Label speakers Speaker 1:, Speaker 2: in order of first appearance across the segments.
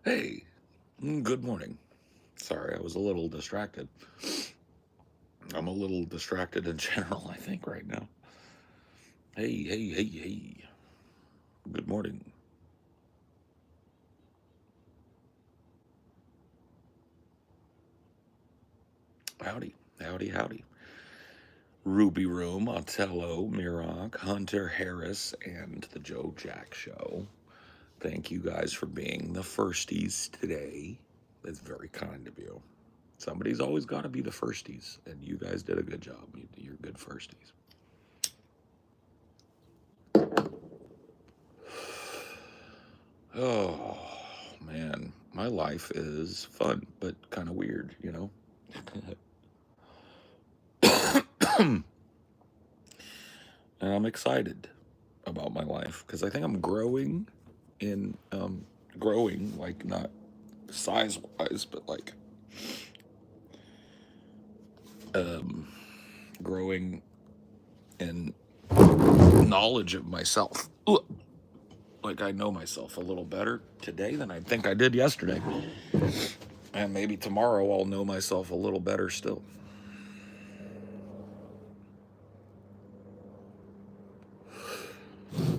Speaker 1: Hey, good morning. Sorry, I was a little distracted. I'm a little distracted in general, I think, right now. Hey, hey, hey, hey. Good morning. Howdy, howdy, howdy. Ruby Room, Otello, Mirok, Hunter Harris, and the Joe Jack Show. Thank you guys for being the firsties today. That's very kind of you. Somebody's always got to be the firsties, and you guys did a good job. You're good firsties. Oh, man. My life is fun, but kind of weird, you know? And I'm excited about my life because I think I'm growing in, growing, like not size wise, but like um, growing in knowledge of myself. Ugh. Like I know myself a little better today than I think I did yesterday. And maybe tomorrow I'll know myself a little better still.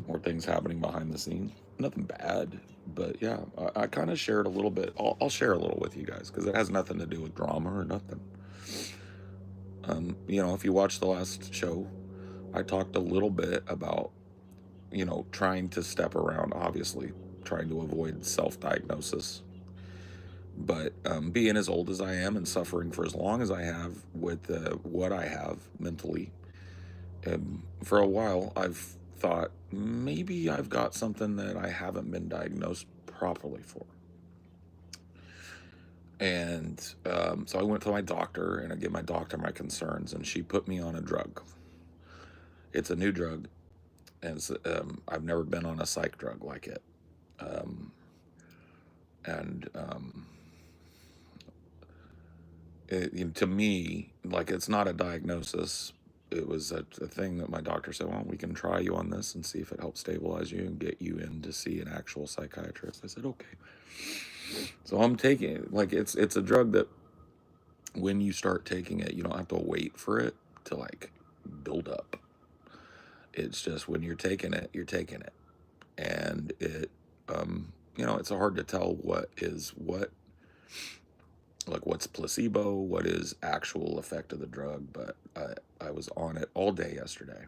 Speaker 1: More things happening behind the scenes. Nothing bad, but yeah, I kind of shared a little bit. I'll share a little with you guys because it has nothing to do with drama or nothing. If you watched the last show, I talked a little bit about, trying to step around, obviously, trying to avoid self diagnosis. But being as old as I am and suffering for as long as I have with what I have mentally, for a while, I've thought maybe I've got something that I haven't been diagnosed properly for. And so I went to my doctor and I gave my doctor my concerns, and she put me on a drug. It's a new drug, and I've never been on a psych drug like it. Um, and to me, like it's not a diagnosis. It was a thing that my doctor said, well, we can try you on this and see if it helps stabilize you and get you in to see an actual psychiatrist. I said, okay. So I'm taking it. Like it's a drug that when you start taking it, you don't have to wait for it to like build up. It's just when you're taking it, you're taking it. And it's hard to tell what is what, like what's placebo, what is actual effect of the drug. But I was on it all day yesterday,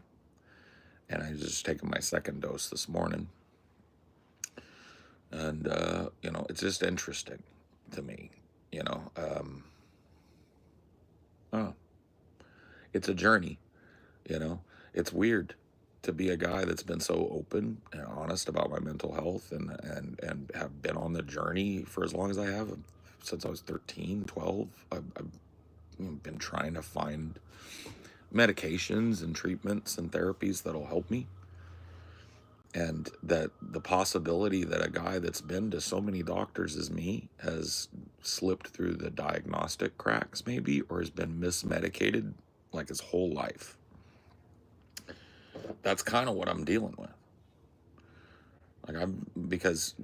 Speaker 1: and I just taken my second dose this morning. And it's just interesting to me. You know, oh, it's a journey. You know, it's weird to be a guy that's been so open and honest about my mental health and have been on the journey for as long as I have since I was 13, 12. I've been trying to find medications and treatments and therapies that'll help me. And that the possibility that a guy that's been to so many doctors as me has slipped through the diagnostic cracks, maybe, or has been mismedicated like his whole life. That's kind of what I'm dealing with. Because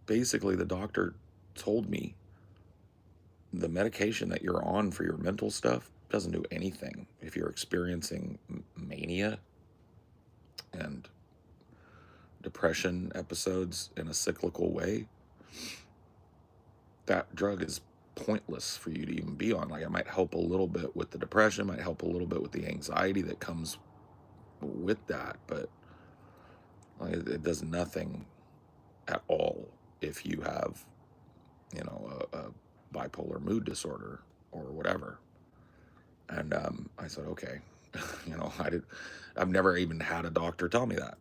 Speaker 1: basically the doctor told me the medication that you're on for your mental stuff doesn't do anything if you're experiencing mania and depression episodes in a cyclical way. That drug is pointless for you to even be on. Like it might help a little bit with the depression, might help a little bit with the anxiety that comes with that, but like, it does nothing at all if you have, a bipolar mood disorder or whatever. And I said, okay, I've never even had a doctor tell me that.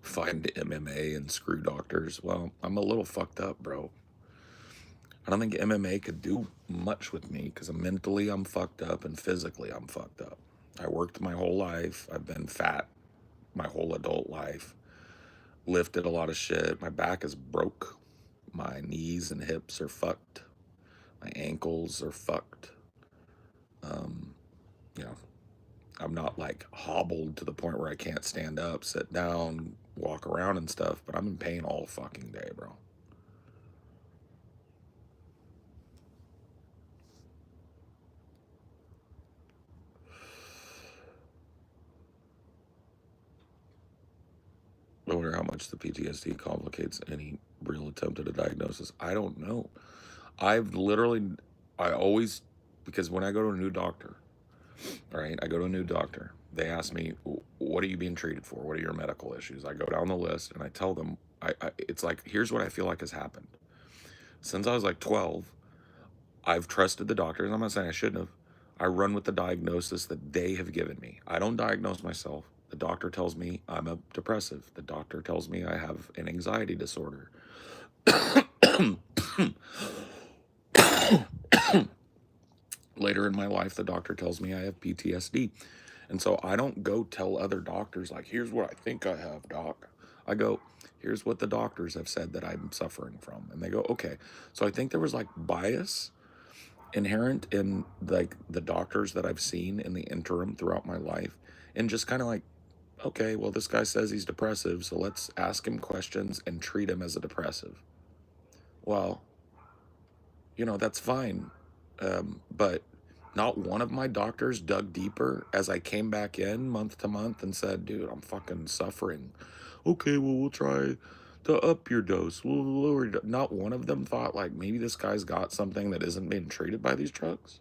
Speaker 1: Find MMA and screw doctors. Well, I'm a little fucked up, bro. I don't think MMA could do much with me because mentally I'm fucked up and physically I'm fucked up. I worked my whole life. I've been fat my whole adult life. Lifted a lot of shit. My back is broke. My knees and hips are fucked. My ankles are fucked. Um, You know, I'm not like hobbled to the point where I can't stand up, sit down, walk around and stuff, but I'm in pain all fucking day, bro. I wonder how much the PTSD complicates any real attempt at a diagnosis. I don't know. I've literally, I always, because when I go to a new doctor, right, I go to a new doctor, they ask me, what are you being treated for? What are your medical issues? I go down the list and I tell them, it's like, here's what I feel like has happened. Since I was like 12, I've trusted the doctors. I'm not saying I shouldn't have. I run with the diagnosis that they have given me. I don't diagnose myself. The doctor tells me I'm a depressive. The doctor tells me I have an anxiety disorder. Later in my life, the doctor tells me I have PTSD. And so I don't go tell other doctors, like, here's what I think I have, doc. I go, here's what the doctors have said that I'm suffering from. And they go, okay. So I think there was like bias inherent in like the doctors that I've seen in the interim throughout my life. And just kind of like, okay, well, this guy says he's depressive, so let's ask him questions and treat him as a depressive. Well, that's fine. But not one of my doctors dug deeper as I came back in month to month and said, dude, I'm fucking suffering. Okay, well, we'll try to up your dose. We'll lower your Not one of them thought, like, maybe this guy's got something that isn't being treated by these drugs.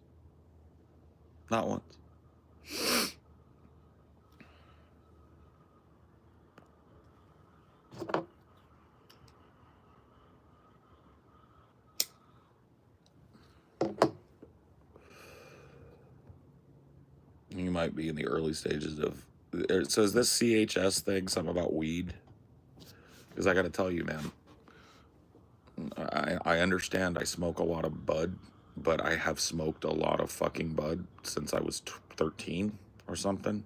Speaker 1: Not once. You might be in the early stages of. So is this CHS thing something about weed? Because I got to tell you, man, I understand I smoke a lot of bud, but I have smoked a lot of fucking bud since I was 13 or something.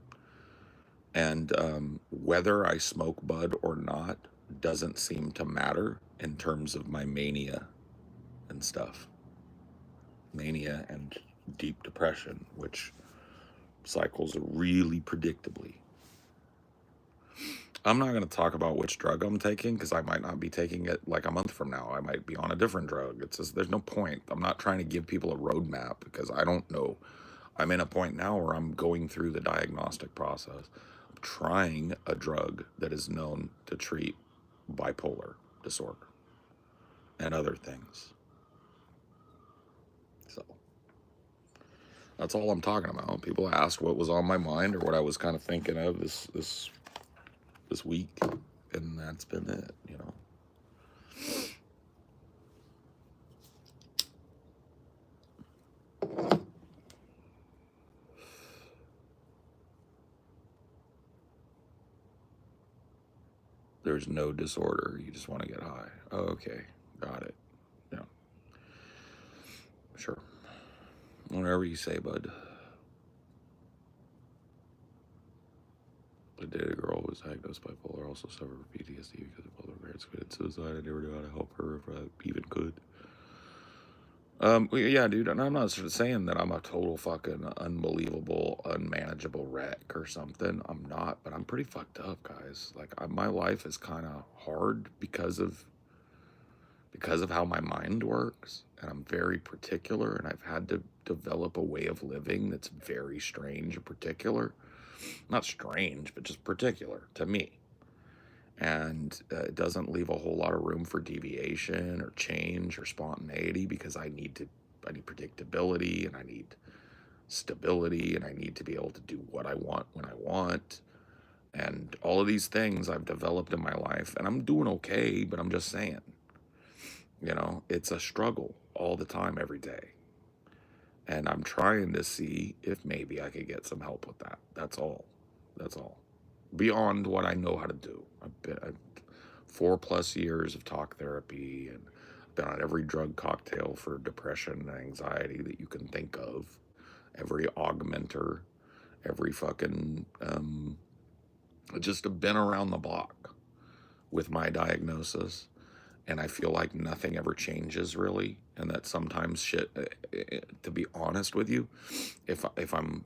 Speaker 1: And whether I smoke bud or not doesn't seem to matter in terms of my mania and stuff. Mania and deep depression, which cycles really predictably. I'm not going to talk about which drug I'm taking because I might not be taking it like a month from now. I might be on a different drug. It's just, there's no point. I'm not trying to give people a roadmap because I don't know. I'm in a point now where I'm going through the diagnostic process. I'm trying a drug that is known to treat bipolar disorder and other things. So that's all I'm talking about. People asked what was on my mind or what I was kind of thinking of this week, and that's been it. There's no disorder. You just want to get high. Oh, okay, got it. Yeah, sure. Whatever you say, bud. I dated a girl who was diagnosed bipolar, also suffered from PTSD because of both her parents committed suicide. I never knew how to help her if I even could. Yeah, dude, and I'm not saying that I'm a total fucking unbelievable, unmanageable wreck or something. I'm not, but I'm pretty fucked up, guys. Like, my life is kind of hard because of how my mind works, and I'm very particular, and I've had to develop a way of living that's very strange and particular. Not strange, but just particular to me. And it doesn't leave a whole lot of room for deviation or change or spontaneity because I need predictability, and I need stability, and I need to be able to do what I want when I want. And all of these things I've developed in my life, and I'm doing okay, but I'm just saying, it's a struggle all the time, every day. And I'm trying to see if maybe I could get some help with that. That's all. That's all. Beyond what I know how to do. I've 4+ years of talk therapy, and I've been on every drug cocktail for depression and anxiety that you can think of. Every augmenter, every fucking, just have been around the block with my diagnosis. And I feel like nothing ever changes really. And that sometimes shit, to be honest with you, if I'm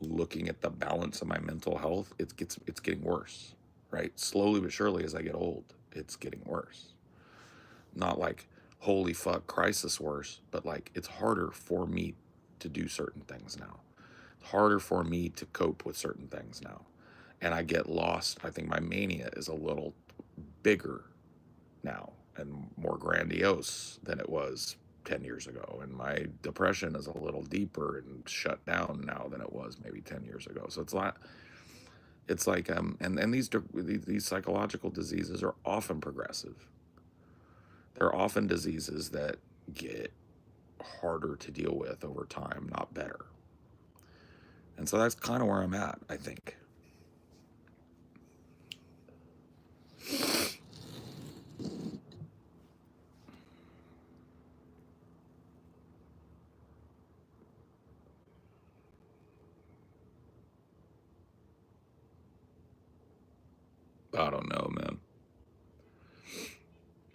Speaker 1: looking at the balance of my mental health, it's getting worse, right? Slowly but surely as I get old, it's getting worse. Not like holy fuck crisis worse, but like it's harder for me to do certain things now. It's harder for me to cope with certain things now. And I get lost. I think my mania is a little bigger now and more grandiose than it was 10 years ago. And my depression is a little deeper and shut down now than it was maybe 10 years ago. So it's like and these psychological diseases are often progressive. They're often diseases that get harder to deal with over time, not better. And so that's kind of where I'm at, I think. I don't know, man.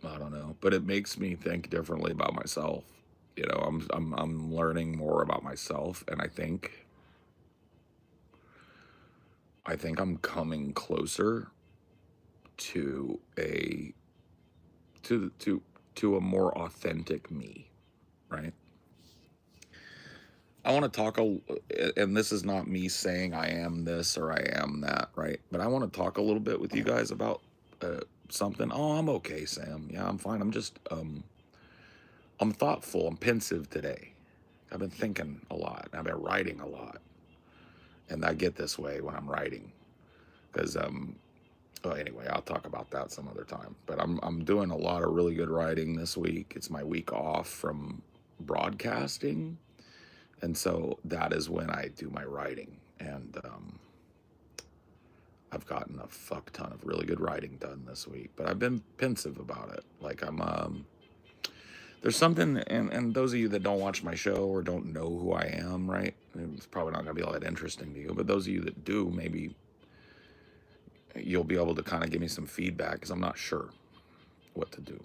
Speaker 1: I don't know, but it makes me think differently about myself. You know, I'm learning more about myself, and I think I'm coming closer to a to a more authentic me, right? I want to talk and this is not me saying I am this or I am that, right? But I want to talk a little bit with you guys about something. Oh, I'm okay, Sam. Yeah, I'm fine. I'm thoughtful. I'm pensive today. I've been thinking a lot. I've been writing a lot, and I get this way when I'm writing because well, anyway, I'll talk about that some other time. But I'm doing a lot of really good writing this week. It's my week off from broadcasting, and so that is when I do my writing. And I've gotten a fuck ton of really good writing done this week. But I've been pensive about it. Like there's something, and those of you that don't watch my show or don't know who I am, right? It's probably not gonna be all that interesting to you. But those of you that do, maybe you'll be able to kind of give me some feedback because I'm not sure what to do.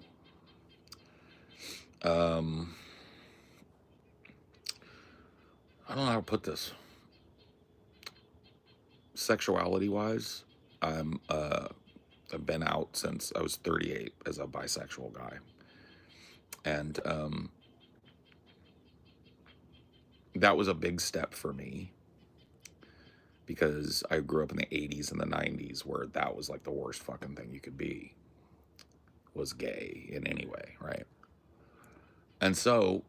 Speaker 1: I don't know how to put this. Sexuality wise, I've been out since I was 38 as a bisexual guy, and that was a big step for me because I grew up in the 80s and the 90s where that was like the worst fucking thing you could be, was gay in any way, right? And so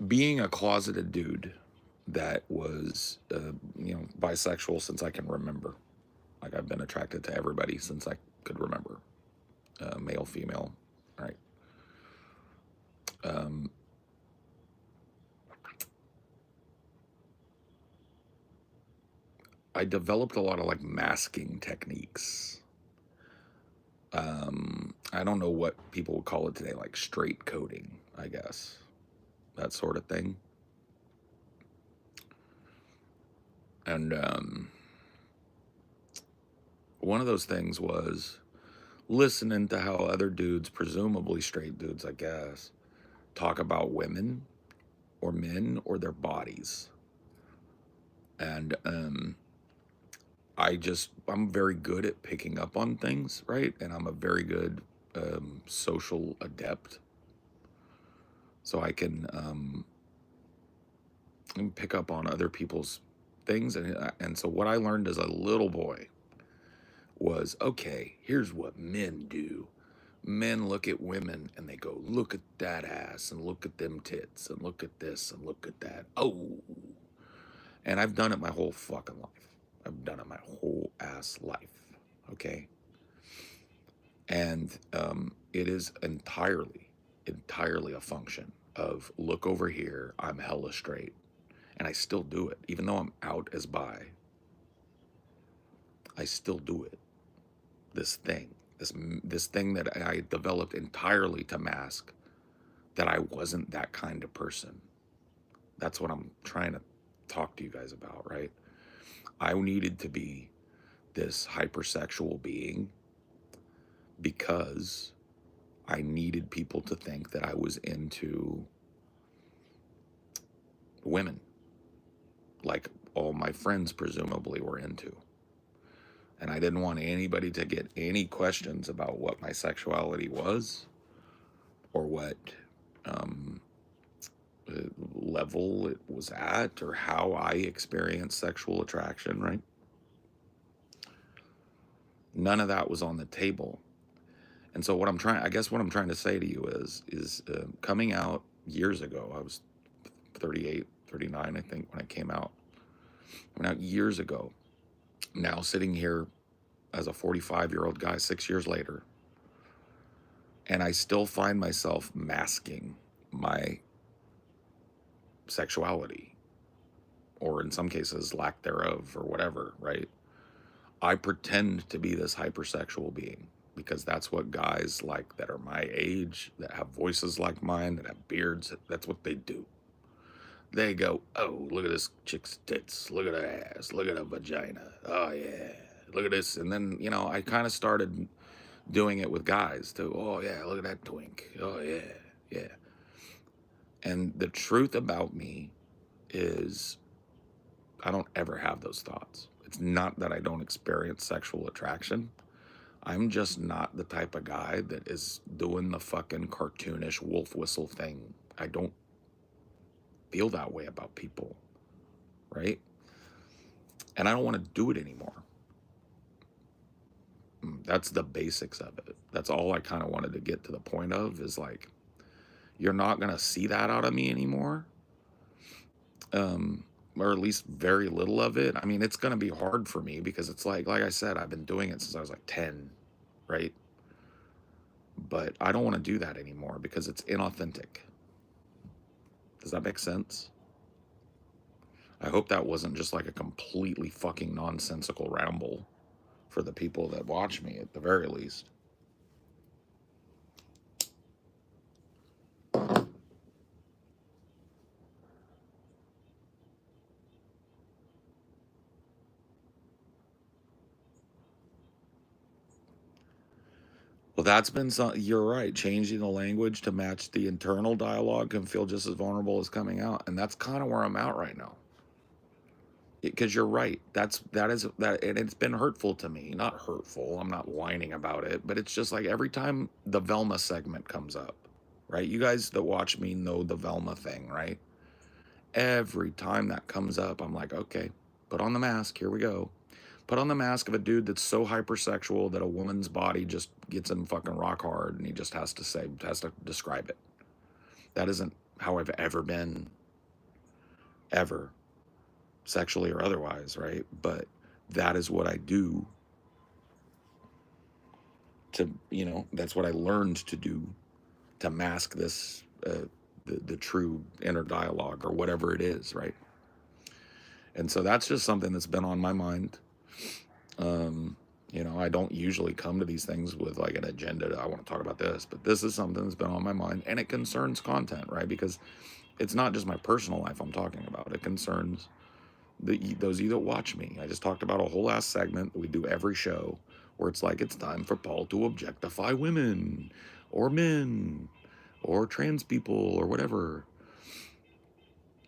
Speaker 1: being a closeted dude that was bisexual since I can remember, like I've been attracted to everybody since I could remember, male, female, right? I developed a lot of like masking techniques. I don't know what people would call it today, like straight coding, I guess, that sort of thing. And one of those things was listening to how other dudes, presumably straight dudes, I guess, talk about women or men or their bodies. And I'm very good at picking up on things, right? And I'm a very good social adept. So I can pick up on other people's things. And so what I learned as a little boy was, okay, here's what men do. Men look at women and they go, look at that ass and look at them tits and look at this and look at that. Oh, and I've done it my whole fucking life. I've done it my whole ass life. Okay. And it is entirely a function of look over here, I'm hella straight. And I still do it. Even though I'm out as bi, I still do it. This thing, this thing that I developed entirely to mask that I wasn't that kind of person. That's what I'm trying to talk to you guys about, right? I needed to be this hypersexual being because I needed people to think that I was into women, like all my friends presumably were into. And I didn't want anybody to get any questions about what my sexuality was or what um, level it was at or how I experienced sexual attraction, right? None of that was on the table. And so I guess what I'm trying to say to you is coming out years ago, I was 38, 39, I think, when I came out. I went out years ago. Now sitting here as a 45-year-old guy 6 years later, and I still find myself masking my sexuality, or in some cases, lack thereof, or whatever, right? I pretend to be this hypersexual being because that's what guys like that are my age, that have voices like mine, that have beards, that's what they do. They go, oh, look at this chick's tits, look at her ass, look at her vagina, oh yeah, look at this. And then, I kind of started doing it with guys too. Oh yeah, look at that twink, oh yeah, yeah. And the truth about me is I don't ever have those thoughts. It's not that I don't experience sexual attraction. I'm just not the type of guy that is doing the fucking cartoonish wolf whistle thing. I don't feel that way about people, right? And I don't want to do it anymore. That's the basics of it. That's all I kind of wanted to get to the point of, is like, you're not going to see that out of me anymore. Or at least very little of it. I mean, it's going to be hard for me because it's like I said, I've been doing it since I was like 10, right? But I don't want to do that anymore because it's inauthentic. Does that make sense? I hope that wasn't just like a completely fucking nonsensical ramble for the people that watch me at the very least. Well, that's been you're right. Changing the language to match the internal dialogue can feel just as vulnerable as coming out. And that's kind of where I'm at right now. Because you're right. And it's been hurtful to me. Not hurtful. I'm not whining about it, but it's just like every time the Velma segment comes up, right? You guys that watch me know the Velma thing, right? Every time that comes up, I'm like, okay, put on the mask. Here we go. Put on the mask of a dude that's so hypersexual that a woman's body just gets him fucking rock hard, and he just has to describe it. That isn't how I've ever been, ever, sexually or otherwise, right? But that is what I do that's what I learned to do to mask this, the true inner dialogue or whatever it is, right? And so that's just something that's been on my mind. I don't usually come to these things with like an agenda. I want to talk about this, but this is something that's been on my mind, and it concerns content, right? Because it's not just my personal life I'm talking about. It concerns those of you that watch me. I just talked about a whole ass segment that we do every show where it's like, it's time for Paul to objectify women or men or trans people or whatever.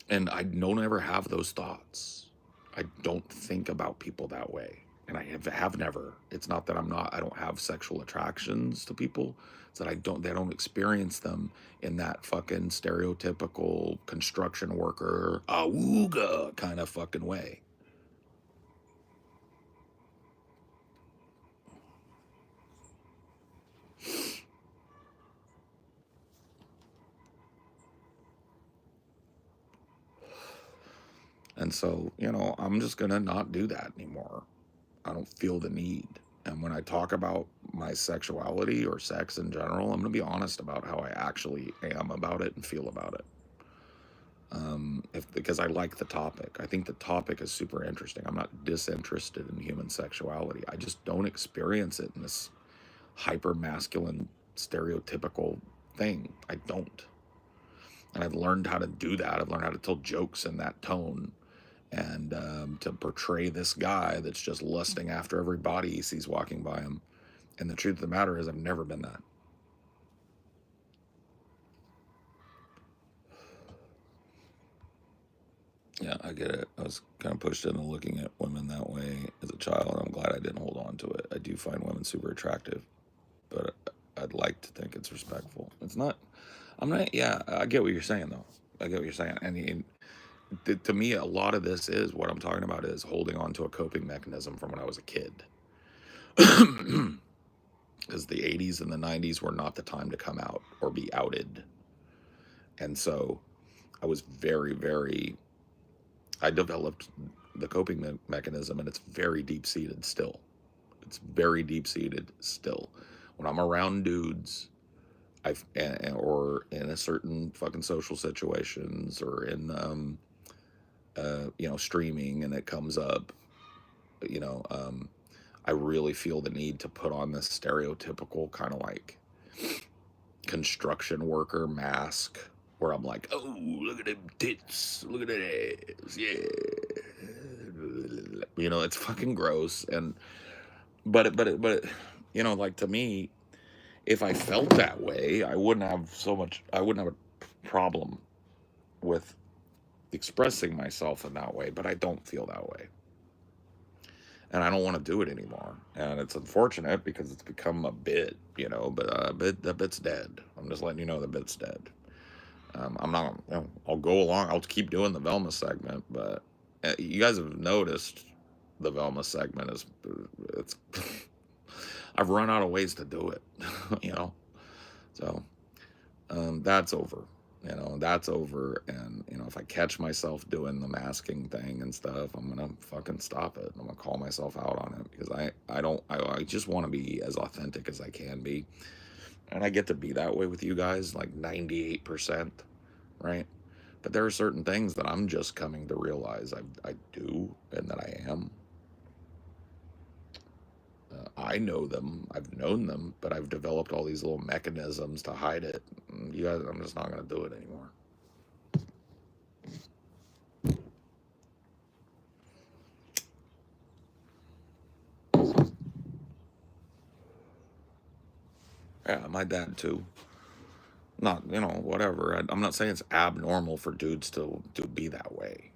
Speaker 1: And I don't ever have those thoughts. I don't think about people that way. And I have never. It's not that I don't have sexual attractions to people. It's that they don't experience them in that fucking stereotypical construction worker, awooga kind of fucking way. And so, I'm just going to not do that anymore. I don't feel the need. And when I talk about my sexuality or sex in general, I'm going to be honest about how I actually am about it and feel about it. Because I like the topic. I think the topic is super interesting. I'm not disinterested in human sexuality. I just don't experience it in this hyper masculine, stereotypical thing. I don't. And I've learned how to do that. I've learned how to tell jokes in that tone, and to portray this guy that's just lusting after every body he sees walking by him. And the truth of the matter is, I've never been that. Yeah, I get it. I was kind of pushed into looking at women that way as a child. I'm glad I didn't hold on to it. I do find women super attractive, but I'd like to think it's respectful. It's not. I'm not. Yeah, I get what you're saying though. I get what you're saying, and to me, a lot of this is what I'm talking about is holding on to a coping mechanism from when I was a kid. Because the 80s and the 90s were not the time to come out or be outed. And so I was I developed the coping mechanism, and it's very deep seated still. It's very deep seated still. When I'm around dudes, or in a certain fucking social situations, or in, streaming, and it comes up, you know, I really feel the need to put on this stereotypical kind of like construction worker mask where I'm like, oh, look at them tits, look at that ass, yeah. It's fucking gross. And like to me, if I felt that way, I wouldn't have a problem with expressing myself in that way, but I don't feel that way. And I don't want to do it anymore. And it's unfortunate because it's become a bit, but the bit's dead. I'm just letting you know the bit's dead. I'm not, I'll go along. I'll keep doing the Velma segment, but you guys have noticed the Velma segment it's, I've run out of ways to do it, So, that's over. That's over. And, if I catch myself doing the masking thing and stuff, I'm going to fucking stop it. I'm going to call myself out on it because I just want to be as authentic as I can be. And I get to be that way with you guys, like 98%, right? But there are certain things that I'm just coming to realize I do and that I am. I know them, I've known them, but I've developed all these little mechanisms to hide it. You guys, I'm just not going to do it anymore. Yeah, my dad too. Not, whatever. I'm not saying it's abnormal for dudes to be that way,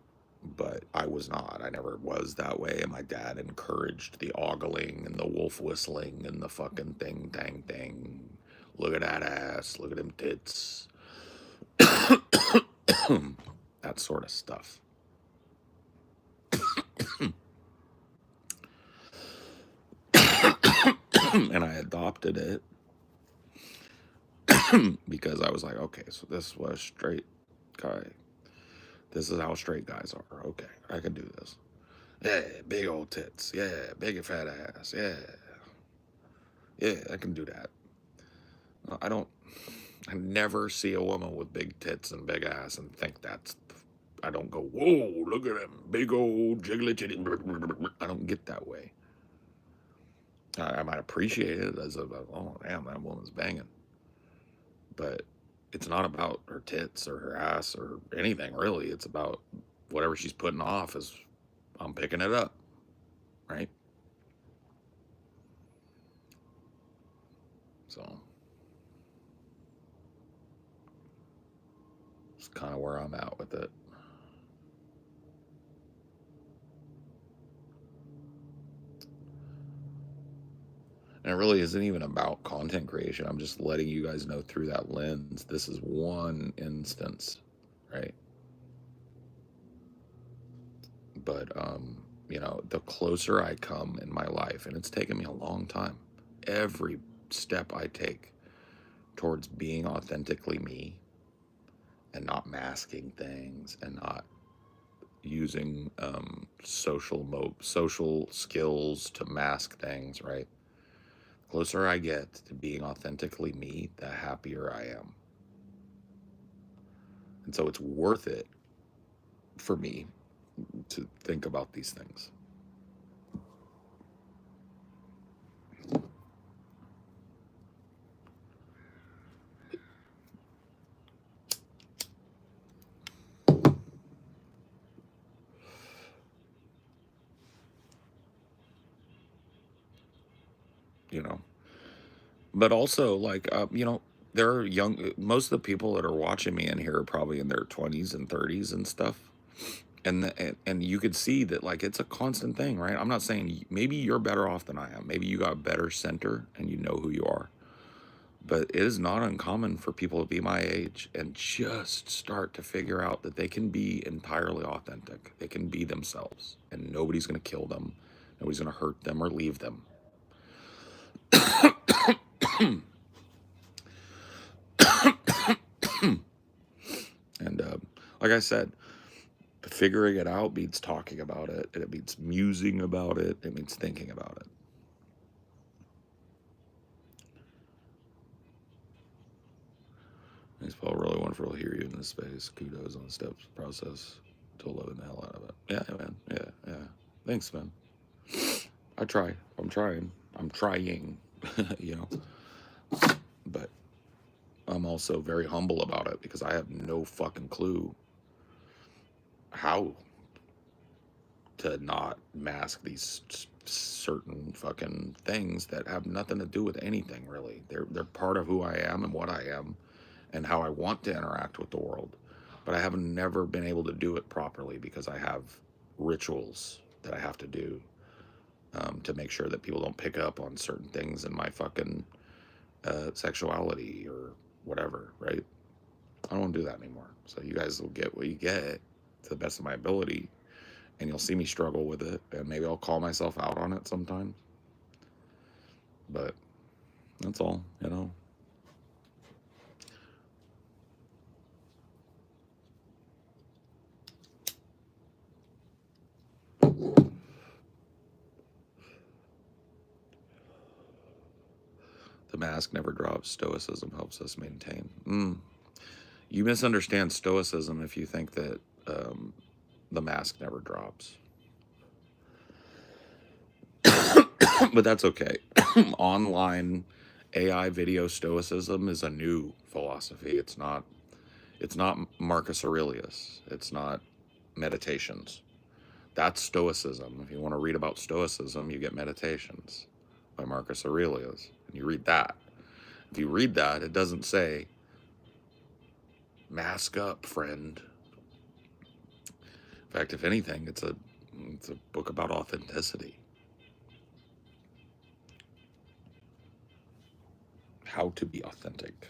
Speaker 1: but I was not. I never was that way. And my dad encouraged the ogling and the wolf whistling and the fucking thing, dang, thing. Look at that ass. Look at them tits. That sort of stuff. And I adopted it because I was like, okay, so this is what a straight guy, this is how straight guys are. Okay, I can do this. Yeah, big old tits. Yeah, big and fat ass. Yeah. Yeah, I can do that. I never see a woman with big tits and big ass and think I don't go, whoa, look at them big old jiggly titties. I don't get that way. I might appreciate it as oh, damn, that woman's banging. But it's not about her tits or her ass or anything, really. It's about whatever she's putting off I'm picking it up, right? So it's kind of where I'm at with it. And it really isn't even about content creation. I'm just letting you guys know through that lens. This is one instance, right? But, the closer I come in my life, and it's taken me a long time, every step I take towards being authentically me and not masking things and not using social skills to mask things, right? Closer I get to being authentically me, the happier I am. And so it's worth it for me to think about these things. But also, like, there are most of the people that are watching me in here are probably in their 20s and 30s and stuff. And you could see that, like, it's a constant thing, right? I'm not saying maybe you're better off than I am. Maybe you got a better center and you know who you are. But it is not uncommon for people to be my age and just start to figure out that they can be entirely authentic. They can be themselves, and nobody's going to kill them. Nobody's going to hurt them or leave them. And like I said, figuring it out means talking about it, and it means musing about it, it means thinking about it. Thanks, Paul. Really wonderful to hear you in this space. Kudos on the steps process to loving the hell out of it. Yeah, man. Yeah. Thanks, man. I try. I'm trying. I'm trying, you know. But I'm also very humble about it because I have no fucking clue how to not mask these certain fucking things that have nothing to do with anything, really. They're part of who I am and what I am and how I want to interact with the world. But I have never been able to do it properly because I have rituals that I have to do to make sure that people don't pick up on certain things in my fucking sexuality or whatever, right? I don't want to do that anymore. So you guys will get what you get to the best of my ability, and you'll see me struggle with it, and maybe I'll call myself out on it sometime. But that's all, you know. The mask never drops. Stoicism helps us maintain. You misunderstand Stoicism if you think that the mask never drops. But that's okay. Online AI video Stoicism is a new philosophy. It's not Marcus Aurelius. It's not Meditations. That's Stoicism. If you want to read about Stoicism, you get Meditations by Marcus Aurelius, and you read that. If you read that, it doesn't say, mask up, friend. In fact, if anything, it's a book about authenticity. How to be authentic.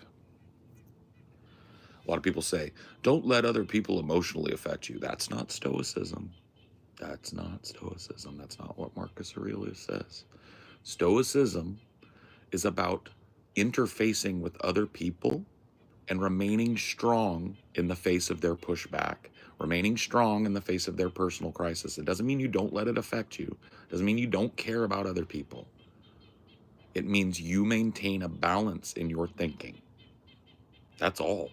Speaker 1: A lot of people say, don't let other people emotionally affect you. That's not Stoicism. That's not Stoicism. That's not what Marcus Aurelius says. Stoicism is about interfacing with other people and remaining strong in the face of their pushback, remaining strong in the face of their personal crisis. It doesn't mean you don't let it affect you. It doesn't mean you don't care about other people. It means you maintain a balance in your thinking. That's all.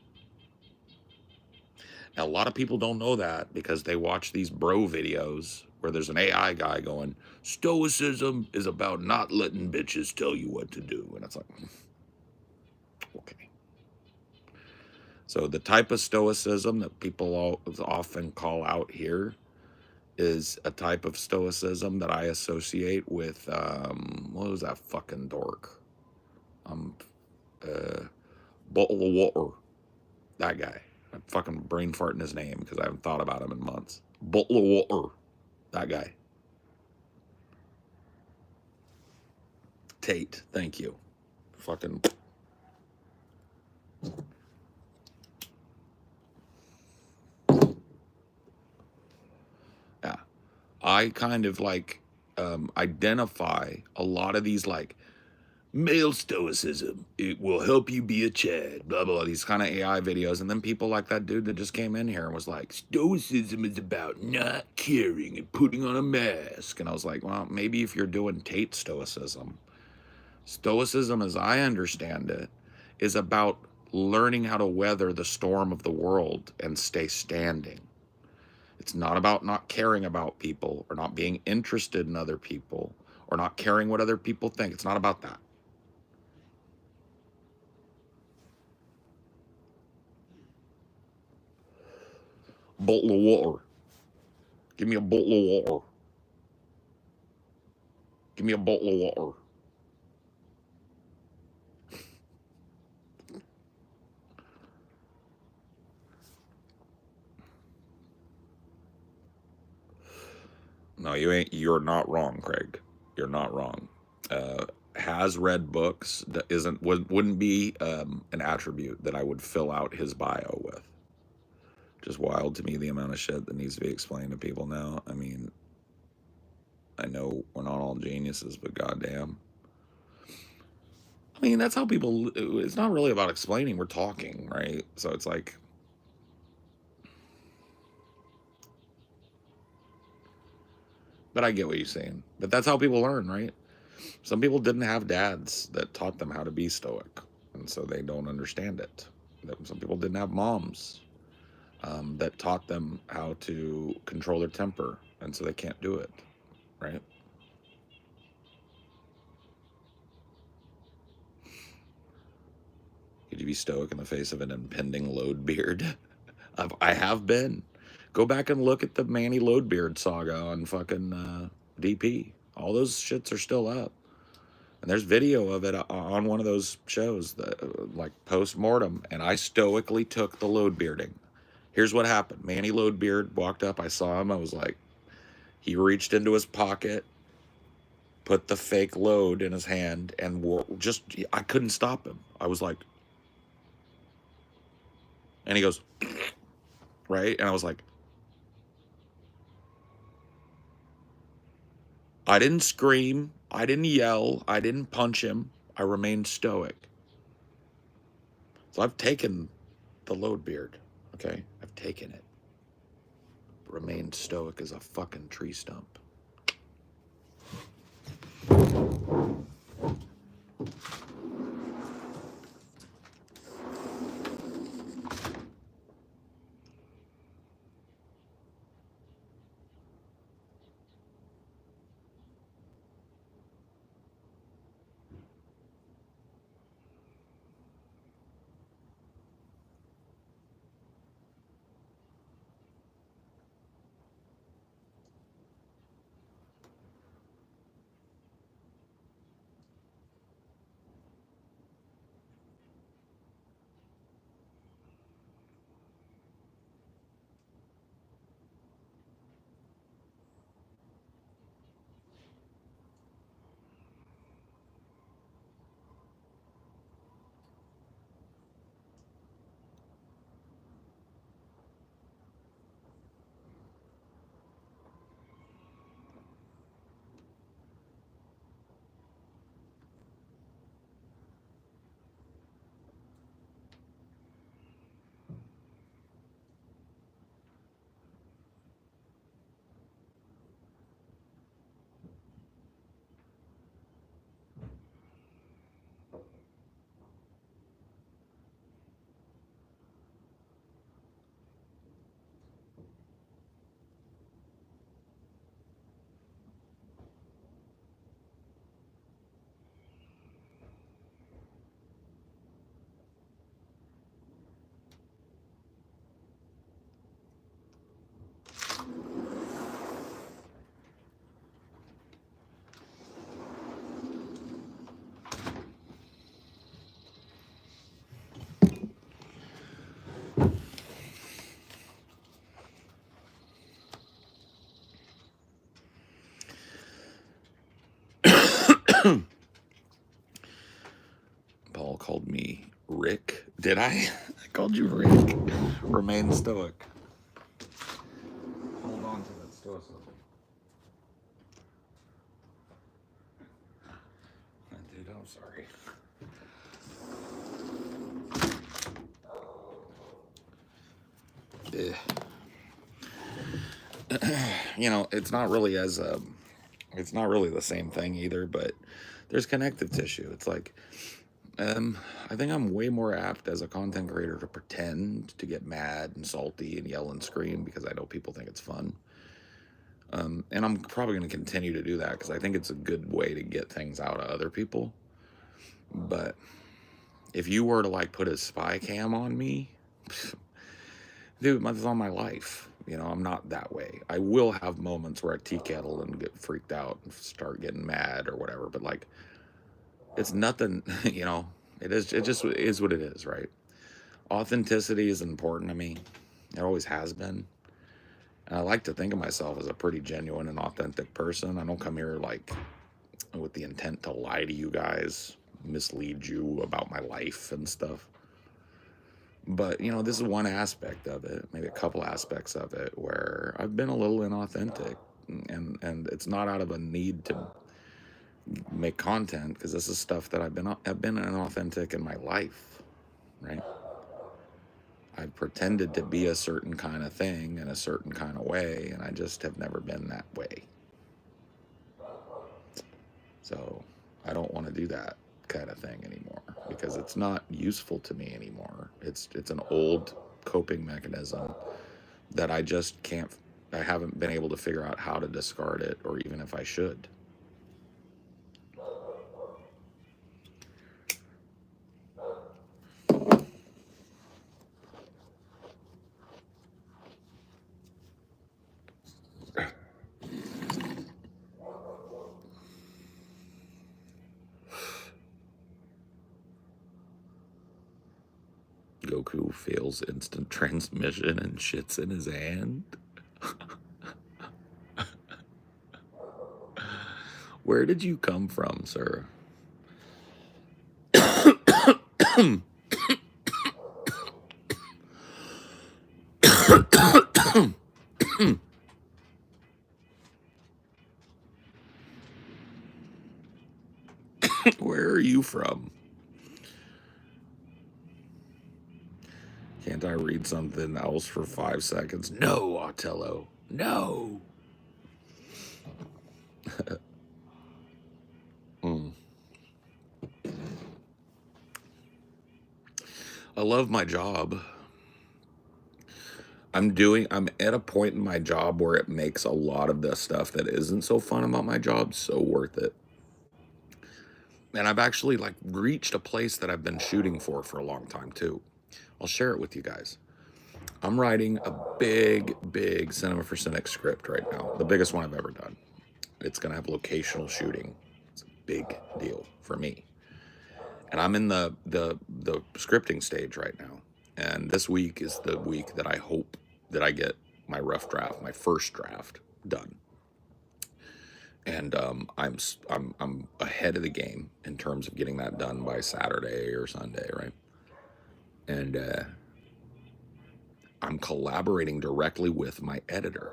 Speaker 1: Now, a lot of people don't know that because they watch these bro videos where there's an AI guy going, Stoicism is about not letting bitches tell you what to do. And it's like, okay. So the type of Stoicism that people often call out here is a type of Stoicism that I associate with, what was that fucking dork? Bottle of water. That guy. I fucking brain fart in his name because I haven't thought about him in months. Bottle of water. That guy. Tate. Thank you. Fucking. Yeah. I kind of like identify a lot of these like male stoicism. It will help you be a Chad, blah, blah, these kind of AI videos. And then people like that dude that just came in here and was like, stoicism is about not caring and putting on a mask. And I was like, well, maybe if you're doing Tate stoicism. Stoicism, as I understand it, is about learning how to weather the storm of the world and stay standing. It's not about not caring about people or not being interested in other people or not caring what other people think. It's not about that. Bottle of water. Give me a bottle of water. Give me a bottle of water. No, you're not wrong, Craig. You're not wrong. Has read books that wouldn't be an attribute that I would fill out his bio with. Just wild to me, the amount of shit that needs to be explained to people now. I mean, I know we're not all geniuses, but goddamn. I mean, that's how people. It's not really about explaining. We're talking, right? So it's like, but I get what you're saying. But that's how people learn, right? Some people didn't have dads that taught them how to be stoic, and so they don't understand it. Some people didn't have moms that taught them how to control their temper, and so they can't do it, right? Could you be stoic in the face of an impending load beard? I have been. Go back and look at the Manny Loadbeard saga on fucking DP. All those shits are still up. And there's video of it on one of those shows, like post mortem. And I stoically took the load bearding. Here's what happened. Manny Loadbeard walked up. I saw him. I was like, he reached into his pocket, put the fake load in his hand, and I couldn't stop him. I was like, and he goes, right? And I was like, I didn't scream. I didn't yell. I didn't punch him. I remained stoic. So I've taken the load beard, okay? I've taken it. Remained stoic as a fucking tree stump. Paul called me Rick. Did I? I called you Rick. Remain stoic. Hold on to that stoicism. Dude, I'm sorry. You know, it's not really it's not really the same thing either, but there's connective tissue. It's like, I think I'm way more apt as a content creator to pretend to get mad and salty and yell and scream because I know people think it's fun. And I'm probably going to continue to do that because I think it's a good way to get things out of other people. But if you were to like put a spy cam on me, dude, that's on my life. You know, I'm not that way. I will have moments where I tea kettle and get freaked out and start getting mad or whatever. But like, it's nothing, you know, it just is what it is, right? Authenticity is important to me. It always has been. And I like to think of myself as a pretty genuine and authentic person. I don't come here like with the intent to lie to you guys, mislead you about my life and stuff. But, you know, this is one aspect of it, maybe a couple aspects of it, where I've been a little inauthentic. And it's not out of a need to make content, because this is stuff that I've been inauthentic in my life, right? I've pretended to be a certain kind of thing in a certain kind of way, and I just have never been that way. So I don't want to do that kind of thing anymore, because it's not useful to me anymore. It's an old coping mechanism that I just can't, I haven't been able to figure out how to discard it, or even if I should. Goku fails instant transmission and shits in his hand. Where did you come from, sir? Where are you from? Can't I read something else for 5 seconds? No, Otello. No. I love my job. I'm at a point in my job where it makes a lot of the stuff that isn't so fun about my job so worth it. And I've actually like reached a place that I've been shooting for a long time too. I'll share it with you guys. I'm writing a big Cinema for Cynics script right now. The biggest one I've ever done. It's going to have locational shooting. It's a big deal for me. And I'm in the scripting stage right now. And this week is the week that I hope that I get my rough draft, my first draft, done. And I'm ahead of the game in terms of getting that done by Saturday or Sunday, right? And I'm collaborating directly with my editor.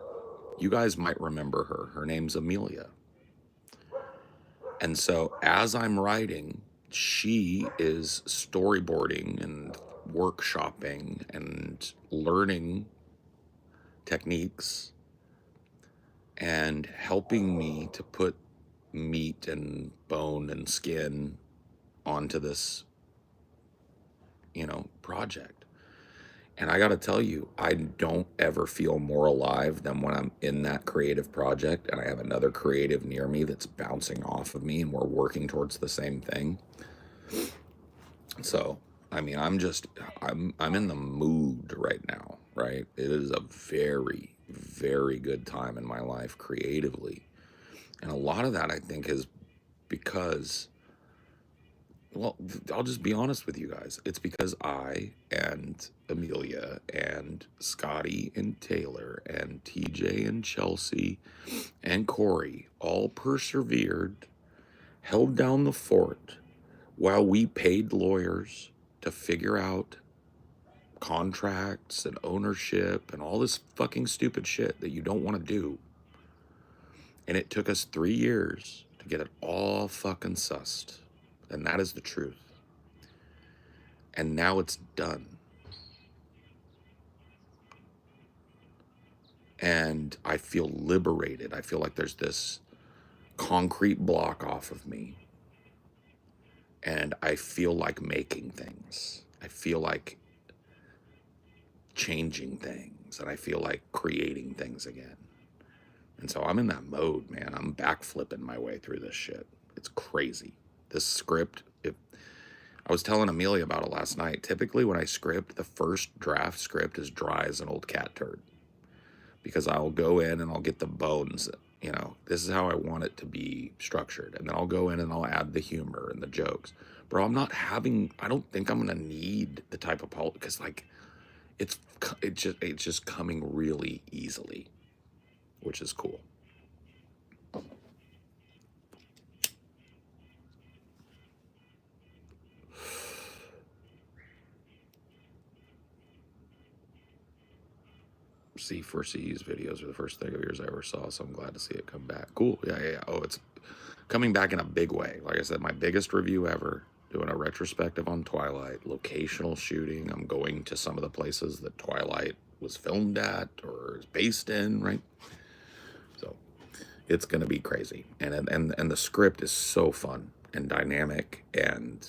Speaker 1: You guys might remember her. Her name's Amelia. And so as I'm writing, she is storyboarding and workshopping and learning techniques and helping me to put meat and bone and skin onto this, project. And I got to tell you, I don't ever feel more alive than when I'm in that creative project and I have another creative near me that's bouncing off of me and we're working towards the same thing. So, I mean, I'm in the mood right now, right? It is a very, very good time in my life creatively. And a lot of that, I think, is because, well, I'll just be honest with you guys. It's because I and Amelia and Scotty and Taylor and TJ and Chelsea and Corey all persevered, held down the fort while we paid lawyers to figure out contracts and ownership and all this fucking stupid shit that you don't want to do. And it took us 3 years to get it all fucking sussed. And that is the truth. And now it's done. And I feel liberated. I feel like there's this concrete block off of me. And I feel like making things. I feel like changing things. And I feel like creating things again. And so I'm in that mode, man. I'm backflipping my way through this shit. It's crazy. This script, I was telling Amelia about it last night. Typically when I script, the first draft script is dry as an old cat turd. Because I'll go in and I'll get the bones, this is how I want it to be structured. And then I'll go in and I'll add the humor and the jokes. Bro, I don't think I'm going to need the type of because like, it's just coming really easily. which is cool. C4C's videos are the first thing of yours I ever saw, so I'm glad to see it come back. Cool. Yeah. Oh, it's coming back in a big way. Like I said, my biggest review ever, doing a retrospective on Twilight, locational shooting. I'm going to some of the places that Twilight was filmed at or is based in, right? So it's going to be crazy. And the script is so fun and dynamic and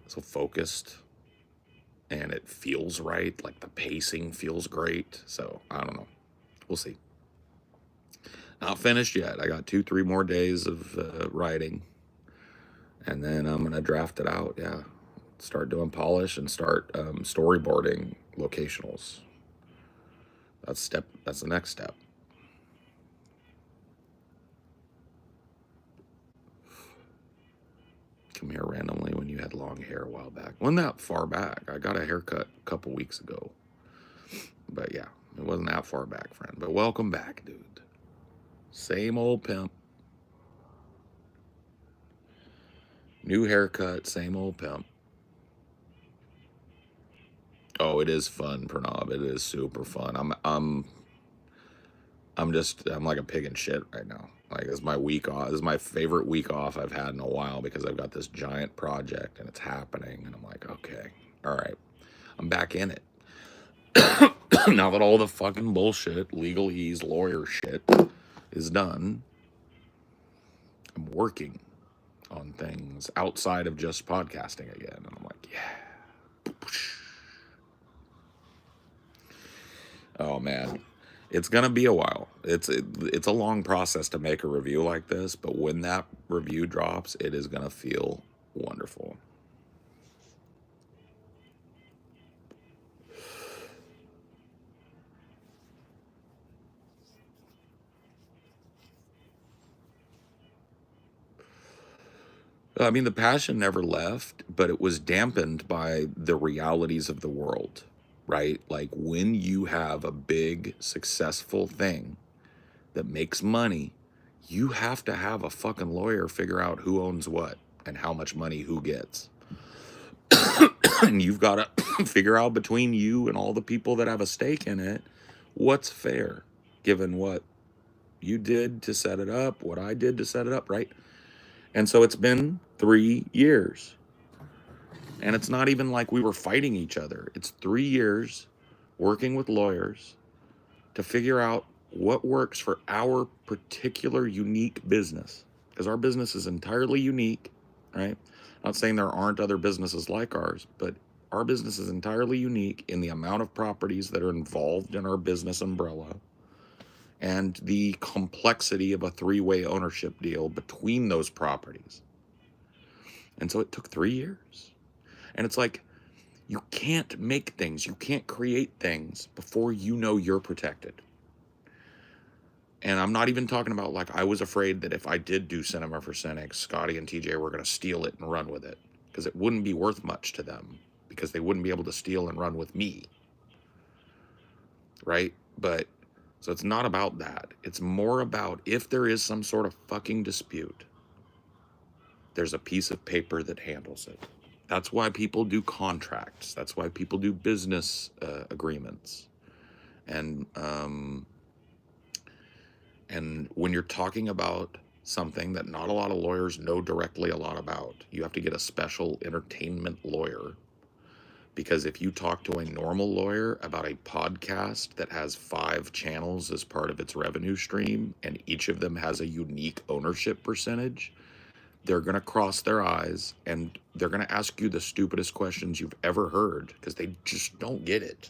Speaker 1: so focused, and it feels right. Like the pacing feels great. So I don't know. We'll see. Not finished yet. I got 2-3 more days of writing, and then I'm gonna draft it out. Yeah, start doing polish and start storyboarding locationals. That's the next step. Come here randomly when you had long hair a while back. Wasn't that far back. I got a haircut a couple weeks ago. But yeah, it wasn't that far back, friend. But welcome back, dude. Same old pimp. New haircut, same old pimp. Oh, it is fun, Pranav. It is super fun. I'm like a pig in shit right now. Like, it's my week off. This is my favorite week off I've had in a while because I've got this giant project and it's happening. And I'm like, okay, all right, I'm back in it. Now that all the fucking bullshit, legalese, lawyer shit is done, I'm working on things outside of just podcasting again. And I'm like, yeah. Oh, man. It's going to be a while. It's a long process to make a review like this, but when that review drops, it is going to feel wonderful. I mean, the passion never left, but it was dampened by the realities of the world, right? Like, when you have a big, successful thing that makes money, you have to have a fucking lawyer figure out who owns what and how much money who gets. And you've got to figure out between you and all the people that have a stake in it, what's fair, given what you did to set it up, what I did to set it up, right? And so it's been 3 years. And it's not even like we were fighting each other. It's 3 years working with lawyers to figure out what works for our particular unique business. Because our business is entirely unique, right? Not saying there aren't other businesses like ours, but our business is entirely unique in the amount of properties that are involved in our business umbrella and the complexity of a 3-way ownership deal between those properties. And so it took 3 years. And it's like, you can't make things, you can't create things before you know you're protected. And I'm not even talking about, like, I was afraid that if I did do Cinema for Cynics, Scotty and TJ were going to steal it and run with it, because it wouldn't be worth much to them, because they wouldn't be able to steal and run with me, right? But, so it's not about that. It's more about, if there is some sort of fucking dispute, there's a piece of paper that handles it. That's why people do contracts. That's why people do business agreements. And when you're talking about something that not a lot of lawyers know directly a lot about, you have to get a special entertainment lawyer. Because if you talk to a normal lawyer about a podcast that has 5 channels as part of its revenue stream, and each of them has a unique ownership percentage, they're going to cross their eyes and they're going to ask you the stupidest questions you've ever heard because they just don't get it.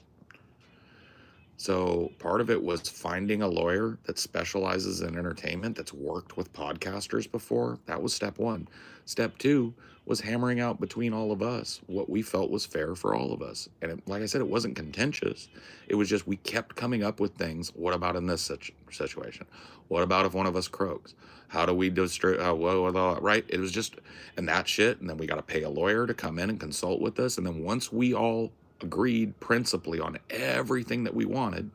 Speaker 1: So part of it was finding a lawyer that specializes in entertainment, that's worked with podcasters before. That was step 1. Step 2 was hammering out between all of us what we felt was fair for all of us. And like I said, it wasn't contentious. It was just, we kept coming up with things. What about in this situation? What about if one of us croaks? How do we right? It was just, and that shit. And then we got to pay a lawyer to come in and consult with us. And then once we all agreed principally on everything that we wanted,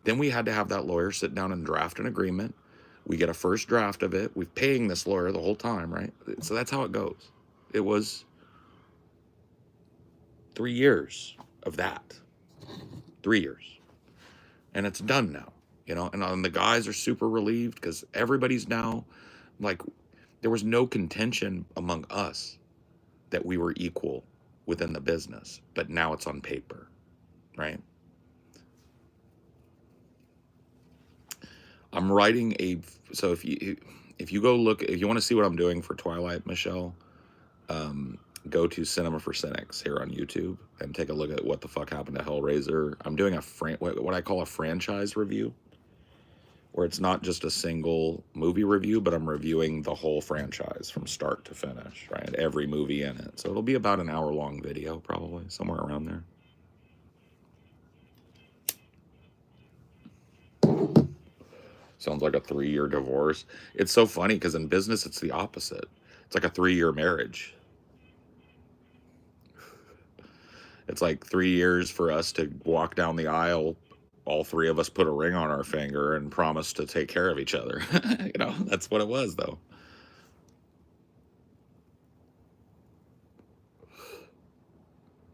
Speaker 1: Then we had to have that lawyer sit down and draft an agreement. We get a first draft of it. We're paying this lawyer the whole time, right? So that's how it goes. It was 3 years of that. 3 years. And it's done now, and the guys are super relieved because everybody's now, like, there was no contention among us that we were equal within the business, but now it's on paper, right? I'm writing so if you go look, if you want to see what I'm doing for Twilight, Michelle, go to Cinema for Cynics here on YouTube and take a look at what the fuck happened to Hellraiser. I'm doing what I call a franchise review, where it's not just a single movie review, but I'm reviewing the whole franchise from start to finish, right? Every movie in it. So it'll be about an hour-long video, probably, somewhere around there. Sounds like a 3-year divorce. It's so funny because in business, it's the opposite. It's like a 3-year marriage. It's like 3 years for us to walk down the aisle. All three of us put a ring on our finger and promise to take care of each other. That's what it was, though.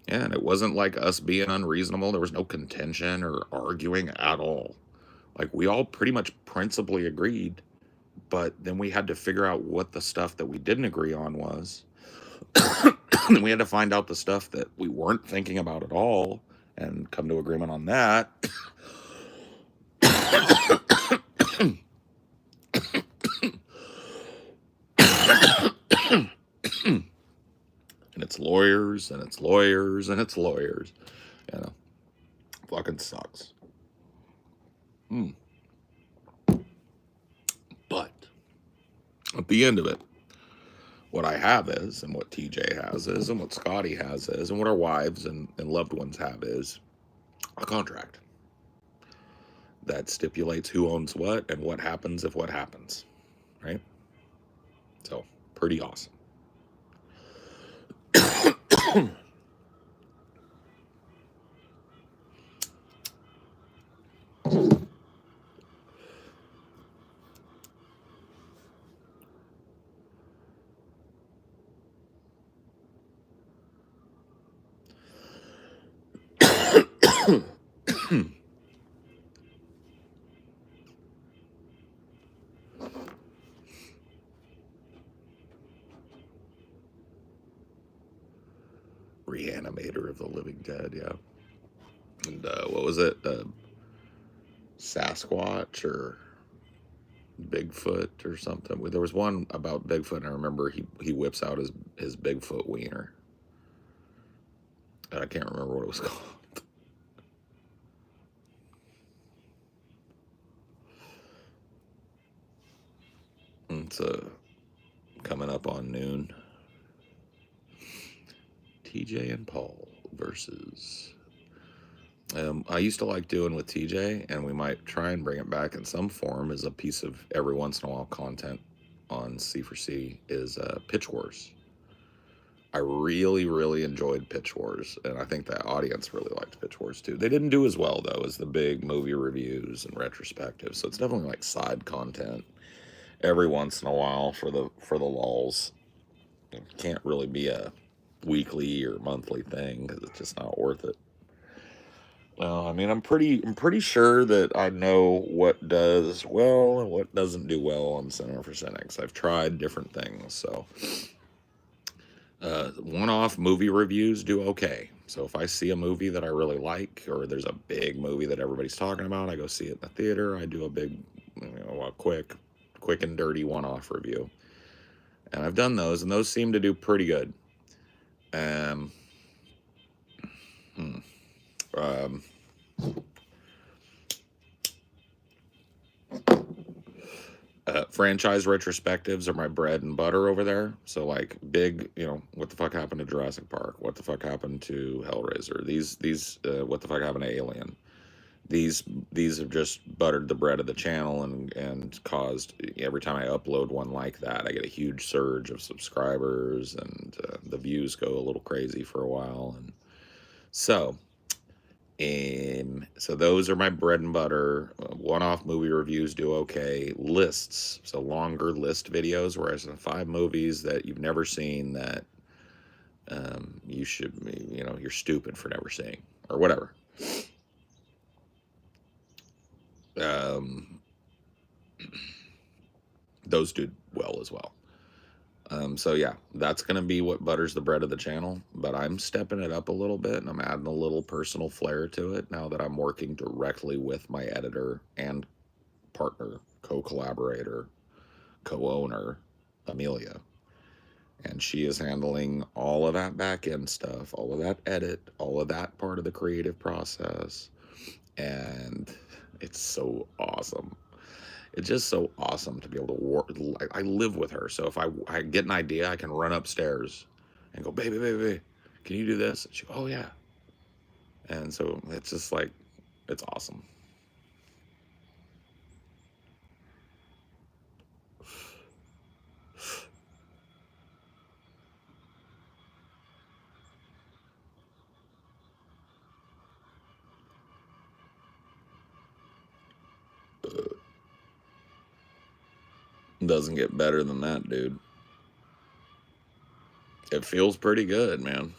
Speaker 1: Yeah, and it wasn't like us being unreasonable. There was no contention or arguing at all. Like, we all pretty much principally agreed, but then we had to figure out what the stuff that we didn't agree on was. And we had to find out the stuff that we weren't thinking about at all and come to agreement on that. And it's lawyers, and it's lawyers, and it's lawyers. Fucking sucks. But at the end of it, what I have is, and what TJ has is, and what Scotty has is, and what our wives and loved ones have is a contract that stipulates who owns what and what happens if what happens, right? So, pretty awesome. Reanimator of the Living Dead, yeah. And what was it? Sasquatch or Bigfoot or something. There was one about Bigfoot, and I remember he whips out his Bigfoot wiener. I can't remember what it was called. It's coming up on noon. TJ and Paul versus... I used to like doing with TJ, and we might try and bring it back in some form as a piece of every once in a while content on C4C, is Pitch Wars. I really, really enjoyed Pitch Wars, and I think the audience really liked Pitch Wars too. They didn't do as well, though, as the big movie reviews and retrospectives, so it's definitely like side content every once in a while for the lulz. It can't really be a weekly or monthly thing because it's just not worth it. I mean, I'm pretty sure that I know what does well and what doesn't do well on Cinema for Cynics. I've tried different things, so one-off movie reviews do okay. So if I see a movie that I really like, or there's a big movie that everybody's talking about, I go see it in the theater. I do a big, a quick and dirty one-off review, and I've done those, and those seem to do pretty good. Franchise retrospectives are my bread and butter over there. So like big, what the fuck happened to Jurassic Park? What the fuck happened to Hellraiser? These what the fuck happened to Alien? These have just buttered the bread of the channel and caused, every time I upload one like that, I get a huge surge of subscribers, and the views go a little crazy for a while. And so So those are my bread and butter. One-off movie reviews do okay. Lists, so longer list videos, whereas in 5 movies that you've never seen that you should, you're stupid for never seeing, or whatever. Um, those do well as well. So yeah, that's going to be what butters the bread of the channel, but I'm stepping it up a little bit and I'm adding a little personal flair to it now that I'm working directly with my editor and partner, co-collaborator, co-owner, Amelia. And she is handling all of that back end stuff, all of that edit, all of that part of the creative process. And it's so awesome. It's just so awesome to be able to work. I live with her. So if I get an idea, I can run upstairs and go, baby, baby, baby, can you do this? And she go, oh, yeah. And so it's just like, it's awesome. Doesn't get better than that, dude. It feels pretty good, man.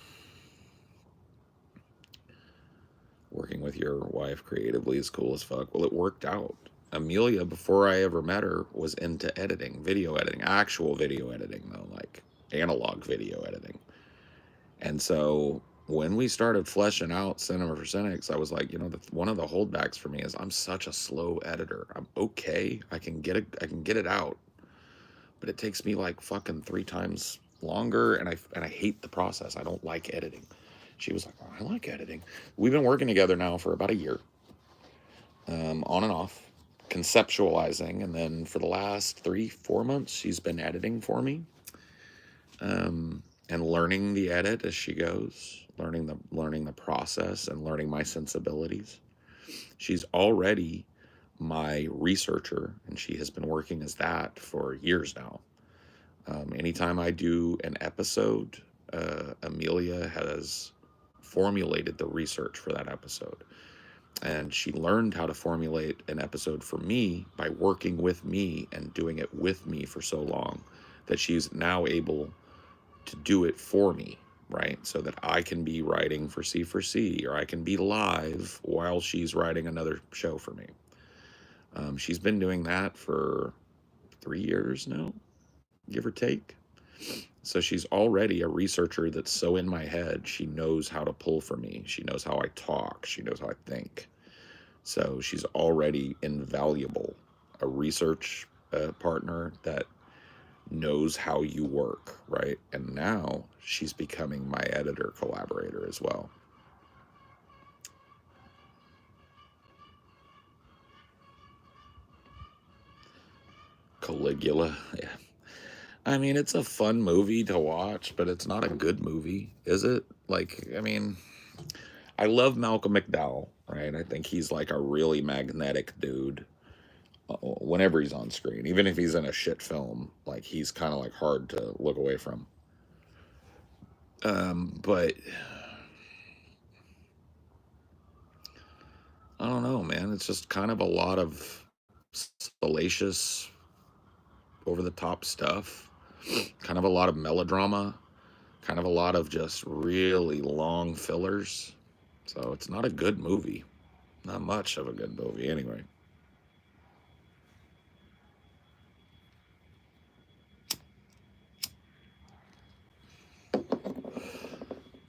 Speaker 1: Working with your wife creatively is cool as fuck. Well, it worked out. Amelia, before I ever met her, was into editing, video editing, actual video editing, though, like analog video editing. And so when we started fleshing out Cinema for Cynics, I was like, one of the holdbacks for me is I'm such a slow editor. I'm okay. I can get it out, but it takes me like fucking 3 times longer, and I hate the process. I don't like editing. She was like, oh, I like editing. We've been working together now for about a year, on and off, conceptualizing, and then for the last 3-4 months, she's been editing for me, and learning the edit as she goes, learning the process, and learning my sensibilities. She's already my researcher, and she has been working as that for years now. Anytime I do an episode, Amelia has formulated the research for that episode. And she learned how to formulate an episode for me by working with me and doing it with me for so long that she's now able to do it for me, right? So that I can be writing for C4C, or I can be live while she's writing another show for me. She's been doing that for 3 years now, give or take. So she's already a researcher that's so in my head, she knows how to pull for me. She knows how I talk. She knows how I think. So she's already invaluable, a research partner that knows how you work, right? And now she's becoming my editor collaborator as well. Caligula, yeah. I mean, it's a fun movie to watch, but it's not a good movie, is it? Like, I mean, I love Malcolm McDowell, right? I think he's like a really magnetic dude whenever he's on screen. Even if he's in a shit film, like, he's kind of like hard to look away from. But I don't know, man. It's just kind of a lot of salacious, over the top stuff, kind of a lot of melodrama, kind of a lot of just really long fillers. So it's not a good movie. Not much of a good movie, anyway.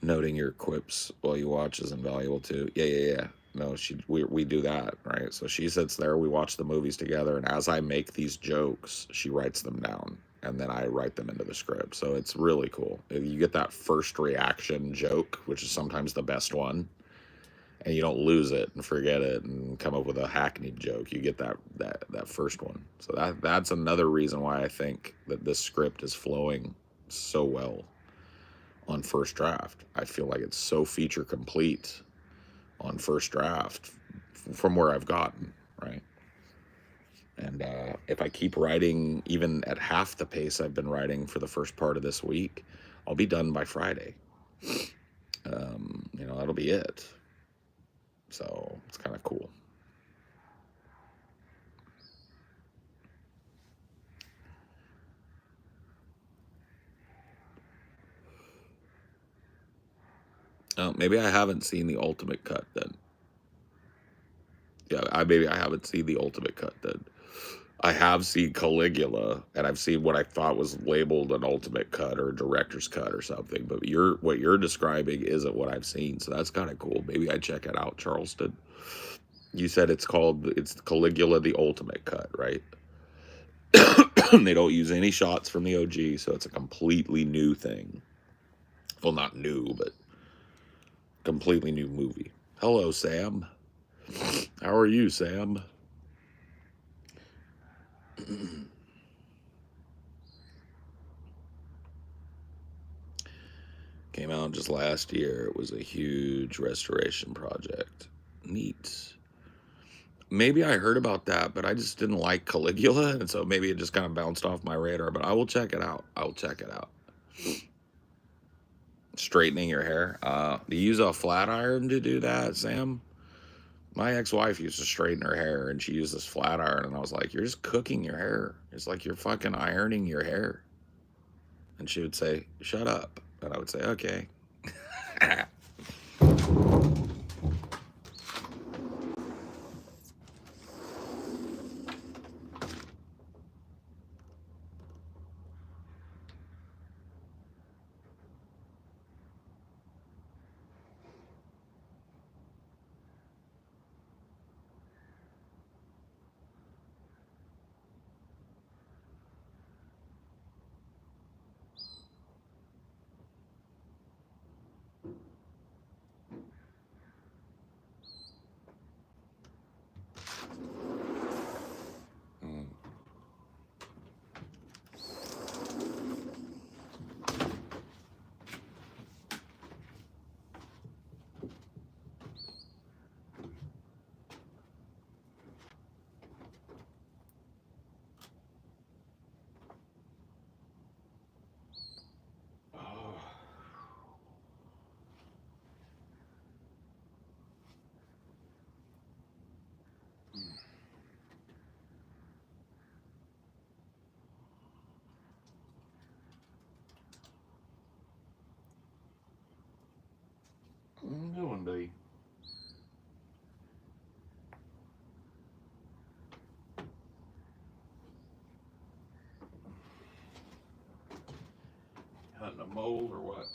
Speaker 1: Noting your quips while you watch is invaluable too. Yeah. No, we do that, right? So she sits there, we watch the movies together, and as I make these jokes, she writes them down, and then I write them into the script. So it's really cool. You get that first reaction joke, which is sometimes the best one, and you don't lose it and forget it and come up with a hackneyed joke. You get that first one. So that's another reason why I think that this script is flowing so well on first draft. I feel like it's so feature complete on first draft from where I've gotten, right? And if I keep writing even at half the pace I've been writing for the first part of this week, I'll be done by Friday. That'll be it. So it's kind of cool. Maybe I haven't seen the ultimate cut then. Yeah, maybe I haven't seen the ultimate cut then. I have seen Caligula, and I've seen what I thought was labeled an ultimate cut or a director's cut or something. But what you're describing isn't what I've seen, so that's kind of cool. Maybe I check it out, Charleston. You said it's Caligula the ultimate cut, right? They don't use any shots from the OG, so it's a completely new thing. Well, not new, but completely new movie. Hello, Sam. How are you, Sam? Came out just last year. It was a huge restoration project. Neat. Maybe I heard about that, but I just didn't like Caligula, and so maybe it just kind of bounced off my radar. But I will check it out. I'll check it out. Straightening your hair. Do you use a flat iron to do that, Sam? My ex-wife used to straighten her hair, and she used this flat iron, and I was like, "You're just cooking your hair. It's like you're fucking ironing your hair." And she would say, "Shut up," and I would say, "Okay." Mm. Oh. What are you doing, buddy? Hunting a mole or what?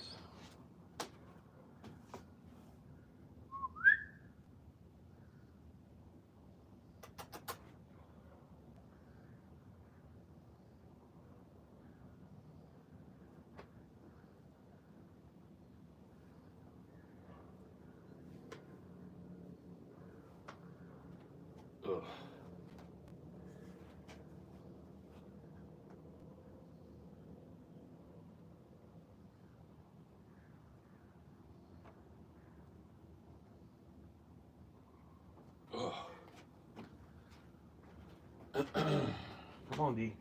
Speaker 1: Ugh. Ugh. Come on, D.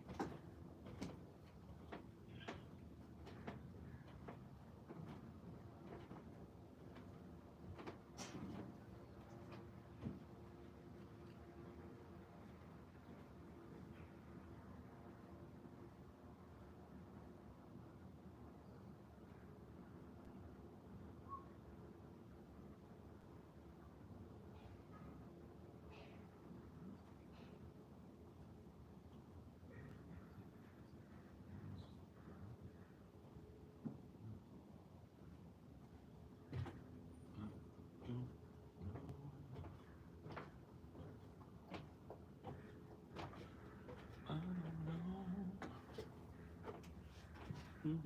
Speaker 1: I don't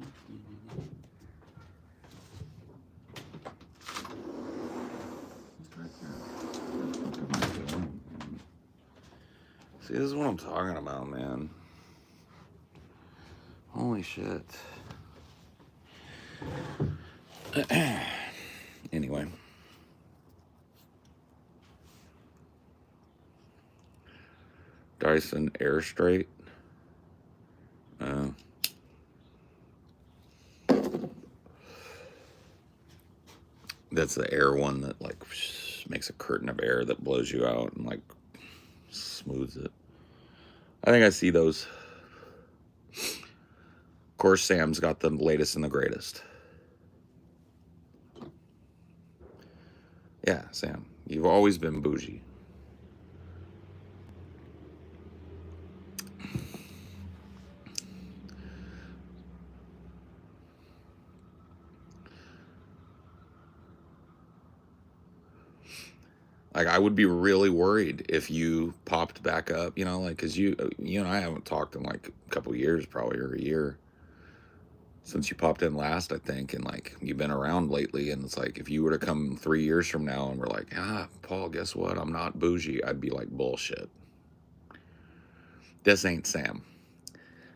Speaker 1: know. See, this is what I'm talking about, man. Holy shit. Anyway. Dyson Air Straight. That's the air one that like makes a curtain of air that blows you out and like smooths it. I think I see those. Of course, Sam's got the latest and the greatest. Yeah, Sam, you've always been bougie. Like, I would be really worried if you popped back up, you know, like, because you and I haven't talked in like a couple years, probably, or a year since you popped in last, I think, and like you've been around lately. And it's like, if you were to come 3 years from now and we're like, Paul, guess what? I'm not bougie. I'd be like, bullshit. This ain't Sam.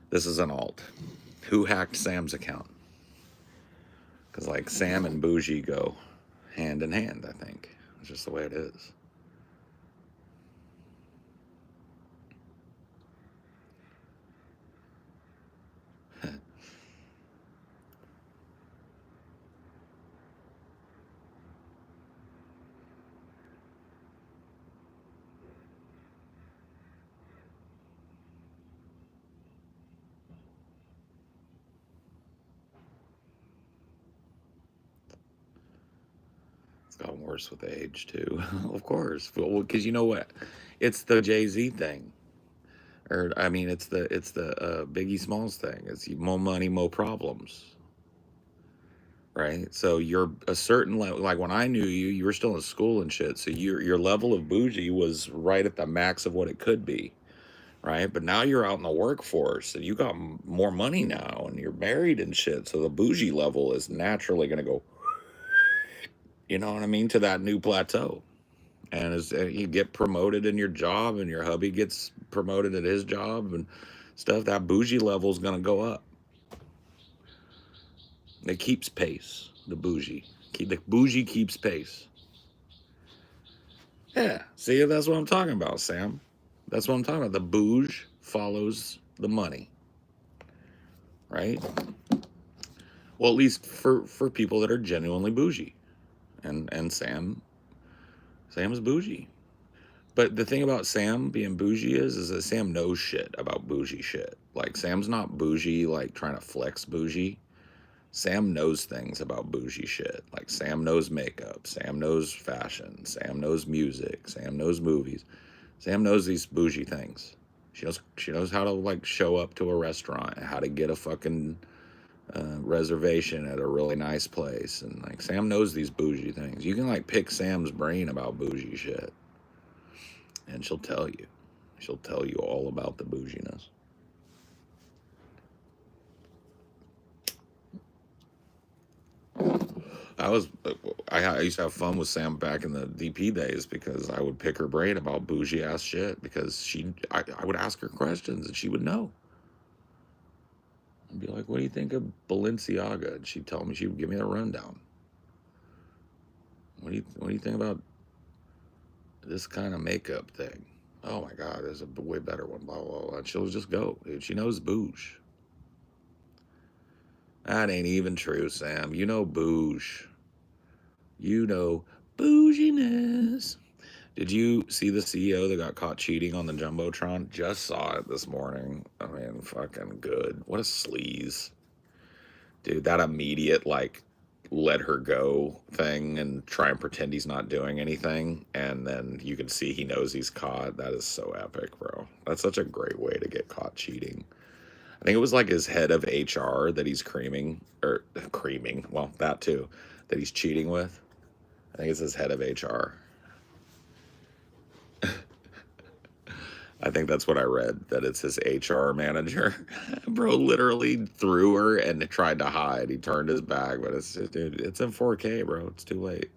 Speaker 1: This is an alt. Who hacked Sam's account? Because like Sam and bougie go hand in hand, I think. It's just the way it is. It's gotten worse with age too. Of course. Well, because you know what? It's the Jay-Z thing. Or I mean, it's the Biggie Smalls thing. It's more money, more problems, right? So you're a certain level. Like when I knew you, you were still in school and shit. So your level of bougie was right at the max of what it could be, right? But now you're out in the workforce and you got more money now, and you're married and shit. So the bougie level is naturally going to go, you know what I mean, to that new plateau. And as you get promoted in your job, and your hubby gets promoted at his job and stuff, that bougie level is going to go up. It keeps pace. The bougie keeps pace. Yeah, see, that's what I'm talking about, Sam. That's what I'm talking about. The bouge follows the money, right? Well, at least for people that are genuinely bougie, and Sam's bougie. But the thing about Sam being bougie is that Sam knows shit about bougie shit. Like, Sam's not bougie, like, trying to flex bougie. Sam knows things about bougie shit. Like, Sam knows makeup. Sam knows fashion. Sam knows music. Sam knows movies. Sam knows these bougie things. She knows how to, like, show up to a restaurant, how to get a fucking reservation at a really nice place. And, like, Sam knows these bougie things. You can, like, pick Sam's brain about bougie shit, and she'll tell you. She'll tell you all about the bouginess. I used to have fun with Sam back in the DP days, because I would pick her brain about bougie ass shit, because I would ask her questions and she would know. I'd be like, what do you think of Balenciaga? And she'd tell me, she would give me a rundown. What do you think about this kind of makeup thing? Oh my God, there's a way better one, blah, blah, blah. And she'll just go. Dude, she knows bouge. That ain't even true, Sam. You know bouge. You know bouginess. Did you see the CEO that got caught cheating on the Jumbotron? Just saw it this morning. I mean, fucking good. What a sleaze. Dude, that immediate, like, let her go thing and try and pretend he's not doing anything, and then you can see he knows he's caught. That is so epic, bro. That's such a great way to get caught cheating. I think it was like his head of HR that he's creaming, well, that too, that he's cheating with. I think it's his head of HR. I think that's what I read, that it's his HR manager. Bro literally threw her and tried to hide. He turned his back, but dude, it's in 4K, bro. It's too late.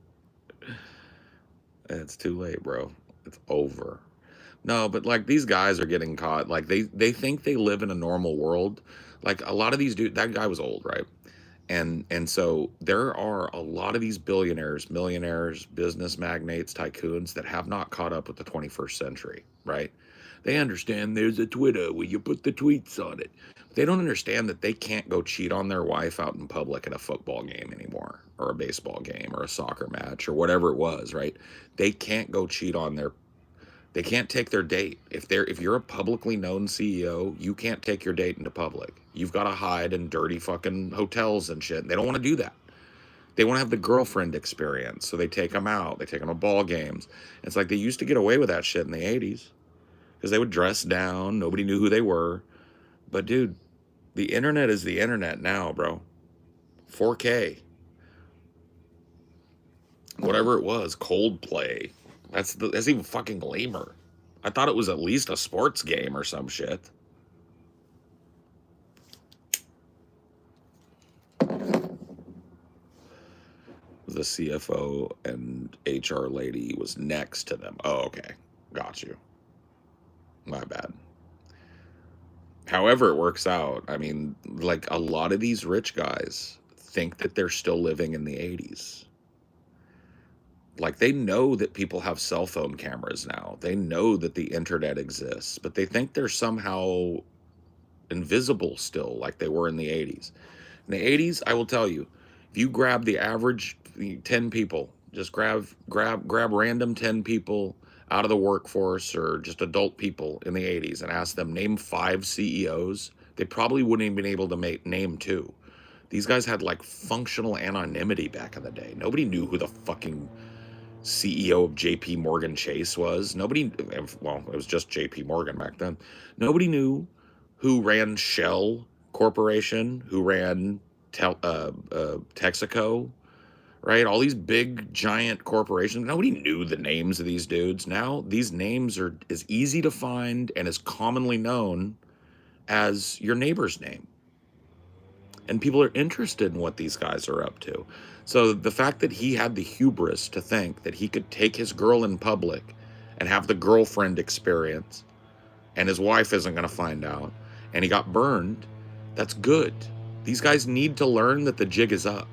Speaker 1: It's too late, bro. It's over. No, but like, these guys are getting caught. Like, they think they live in a normal world. Like, a lot of these dudes, that guy was old, right? And so there are a lot of these billionaires, millionaires, business magnates, tycoons that have not caught up with the 21st century, right? They understand there's a Twitter where you put the tweets on it. They don't understand that they can't go cheat on their wife out in public at a football game anymore, or a baseball game, or a soccer match, or whatever it was, right? They can't go cheat on they can't take their date. If you're a publicly known CEO, you can't take your date into public. You've got to hide in dirty fucking hotels and shit. They don't want to do that. They want to have the girlfriend experience, so they take them out. They take them to ball games. It's like they used to get away with that shit in the 80s because they would dress down. Nobody knew who they were. But dude, the internet is the internet now, bro. 4K. Whatever it was, Coldplay. That's even fucking lamer. I thought it was at least a sports game or some shit. The CFO and HR lady was next to them. Oh, okay. Got you. My bad. However it works out, I mean, like a lot of these rich guys think that they're still living in the 80s. Like they know that people have cell phone cameras now. They know that the internet exists, but they think they're somehow invisible still like they were in the 80s. In the 80s, I will tell you, if you grab the average 10 people, just grab random 10 people out of the workforce or just adult people in the 80s and ask them name 5 CEOs, they probably wouldn't even be able to name 2. These guys had like functional anonymity back in the day. Nobody knew who the fucking CEO of JP Morgan Chase was. Nobody, well, it was just JP Morgan back then. Nobody knew who ran Shell Corporation, who ran Texaco, right? All these big, giant corporations. Nobody knew the names of these dudes. Now, these names are as easy to find and as commonly known as your neighbor's name. And people are interested in what these guys are up to. So the fact that he had the hubris to think that he could take his girl in public and have the girlfriend experience, and his wife isn't going to find out, and he got burned, that's good. These guys need to learn that the jig is up.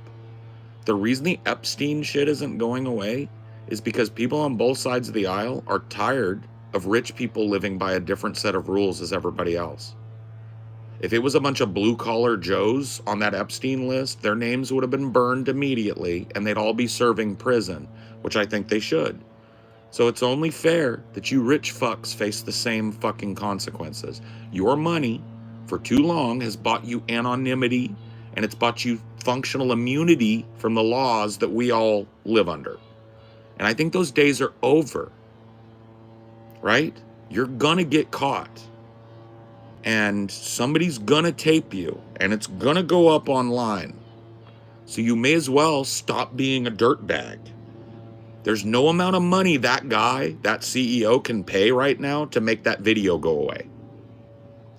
Speaker 1: The reason the Epstein shit isn't going away is because people on both sides of the aisle are tired of rich people living by a different set of rules as everybody else. If it was a bunch of blue-collar Joes on that Epstein list, their names would have been burned immediately, and they'd all be serving prison, which I think they should. So it's only fair that you rich fucks face the same fucking consequences. Your money, for too long, has bought you anonymity, and it's bought you functional immunity from the laws that we all live under. And I think those days are over, right? You're gonna get caught. And somebody's gonna tape you, and it's gonna go up online. So you may as well stop being a dirtbag. There's no amount of money that guy, that CEO, can pay right now to make that video go away.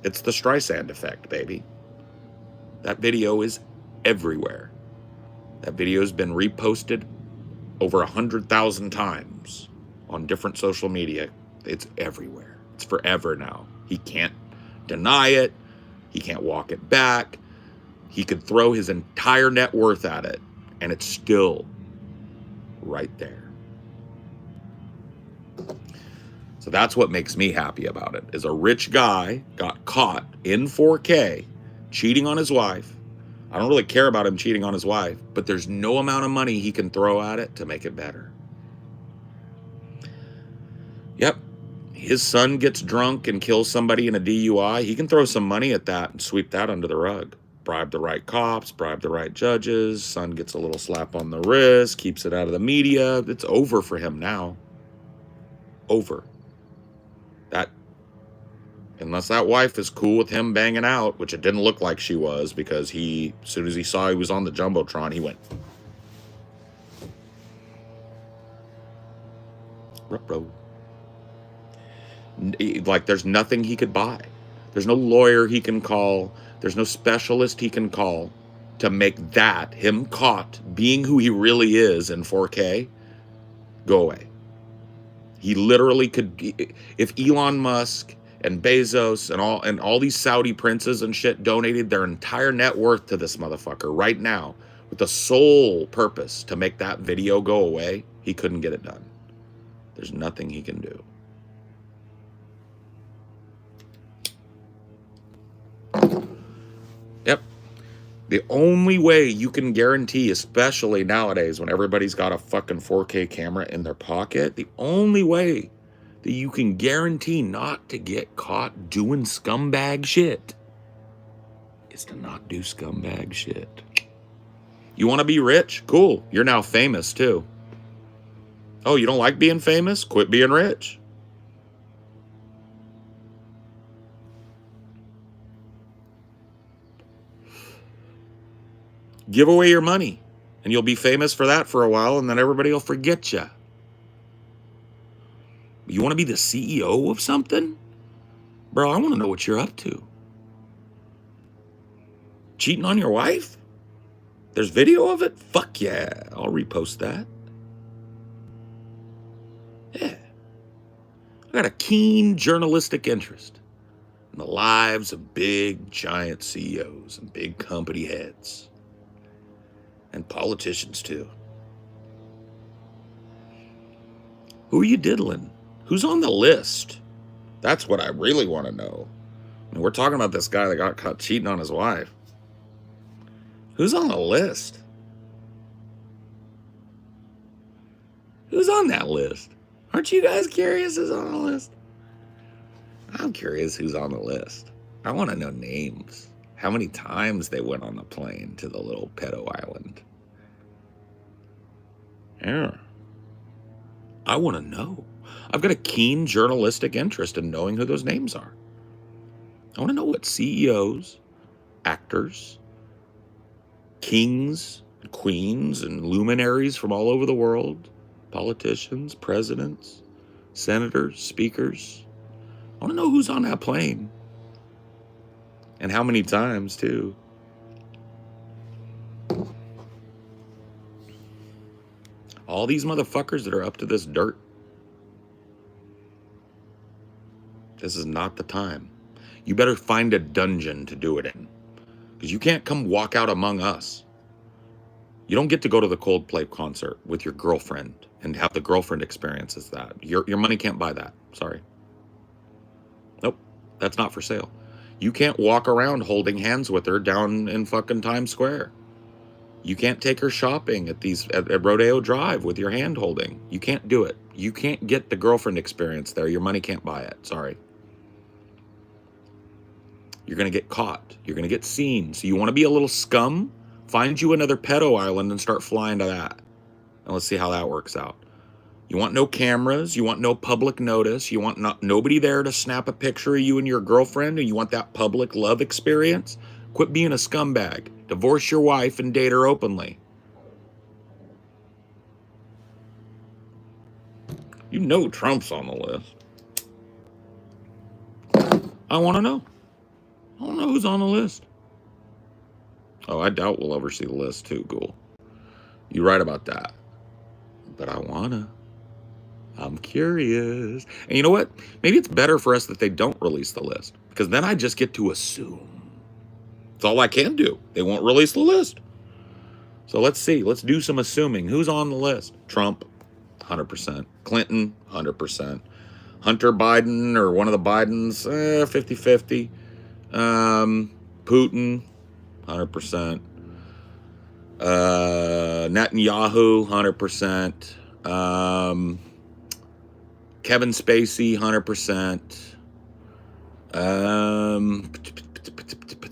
Speaker 1: It's the Streisand effect, baby. That video is everywhere. That video has been reposted over 100,000 times on different social media. It's everywhere. It's forever now. He can't deny it. He can't walk it back. He could throw his entire net worth at it, and it's still right there. So that's what makes me happy about it, is a rich guy got caught in 4K cheating on his wife. I don't really care about him cheating on his wife, but there's no amount of money he can throw at it to make it better. Yep. His son gets drunk and kills somebody in a DUI, he can throw some money at that and sweep that under the rug. Bribe the right cops, bribe the right judges, son gets a little slap on the wrist, keeps it out of the media. It's over for him now. Over. That, unless that wife is cool with him banging out, which it didn't look like she was, because as soon as he saw he was on the Jumbotron, he went, ruh-roh. Like, there's nothing he could buy. There's no lawyer he can call. There's no specialist he can call to make that, him caught being who he really is in 4K, go away. He literally could, if Elon Musk and Bezos and all these Saudi princes and shit donated their entire net worth to this motherfucker right now with the sole purpose to make that video go away, he couldn't get it done. There's nothing he can do. Yep. The only way you can guarantee, especially nowadays when everybody's got a fucking 4K camera in their pocket, the only way that you can guarantee not to get caught doing scumbag shit is to not do scumbag shit. You want to be rich? Cool. You're now famous too. Oh, you don't like being famous? Quit being rich. Give away your money, and you'll be famous for that for a while, and then everybody will forget you. You want to be the CEO of something? Bro, I want to know what you're up to. Cheating on your wife? There's video of it? Fuck yeah, I'll repost that. Yeah. I got a keen journalistic interest in the lives of big, giant CEOs and big company heads. And politicians, too. Who are you diddling? Who's on the list? That's what I really want to know. I mean, we're talking about this guy that got caught cheating on his wife. Who's on the list? Who's on that list? Aren't you guys curious who's on the list? I'm curious who's on the list. I want to know names. How many times they went on the plane to the little pedo island. Yeah. I want to know. I've got a keen journalistic interest in knowing who those names are. I want to know what CEOs, actors, kings, and queens, and luminaries from all over the world, politicians, presidents, senators, speakers. I want to know who's on that plane. And how many times, too. All these motherfuckers that are up to this dirt. This is not the time. You better find a dungeon to do it in. Because you can't come walk out among us. You don't get to go to the Coldplay concert with your girlfriend and have the girlfriend experiences that. Your money can't buy that. Sorry. Nope. That's not for sale. You can't walk around holding hands with her down in fucking Times Square. You can't take her shopping at Rodeo Drive with your hand holding. You can't do it. You can't get the girlfriend experience there. Your money can't buy it. Sorry. You're going to get caught. You're going to get seen. So you want to be a little scum? Find you another pedo island and start flying to that. And let's see how that works out. You want no cameras. You want no public notice. You want nobody there to snap a picture of you and your girlfriend. And you want that public love experience. Quit being a scumbag. Divorce your wife and date her openly. You know Trump's on the list. I want to know. I want to know who's on the list. Oh, I doubt we'll ever see the list too, Ghoul. You're right about that. But I wanna. I'm curious. And you know what? Maybe it's better for us that they don't release the list. Because then I just get to assume. That's all I can do. They won't release the list. So let's see. Let's do some assuming. Who's on the list? Trump, 100%. Clinton, 100%. Hunter Biden or one of the Bidens, 50-50. Putin, 100%. Netanyahu, 100%. Kevin Spacey, 100%.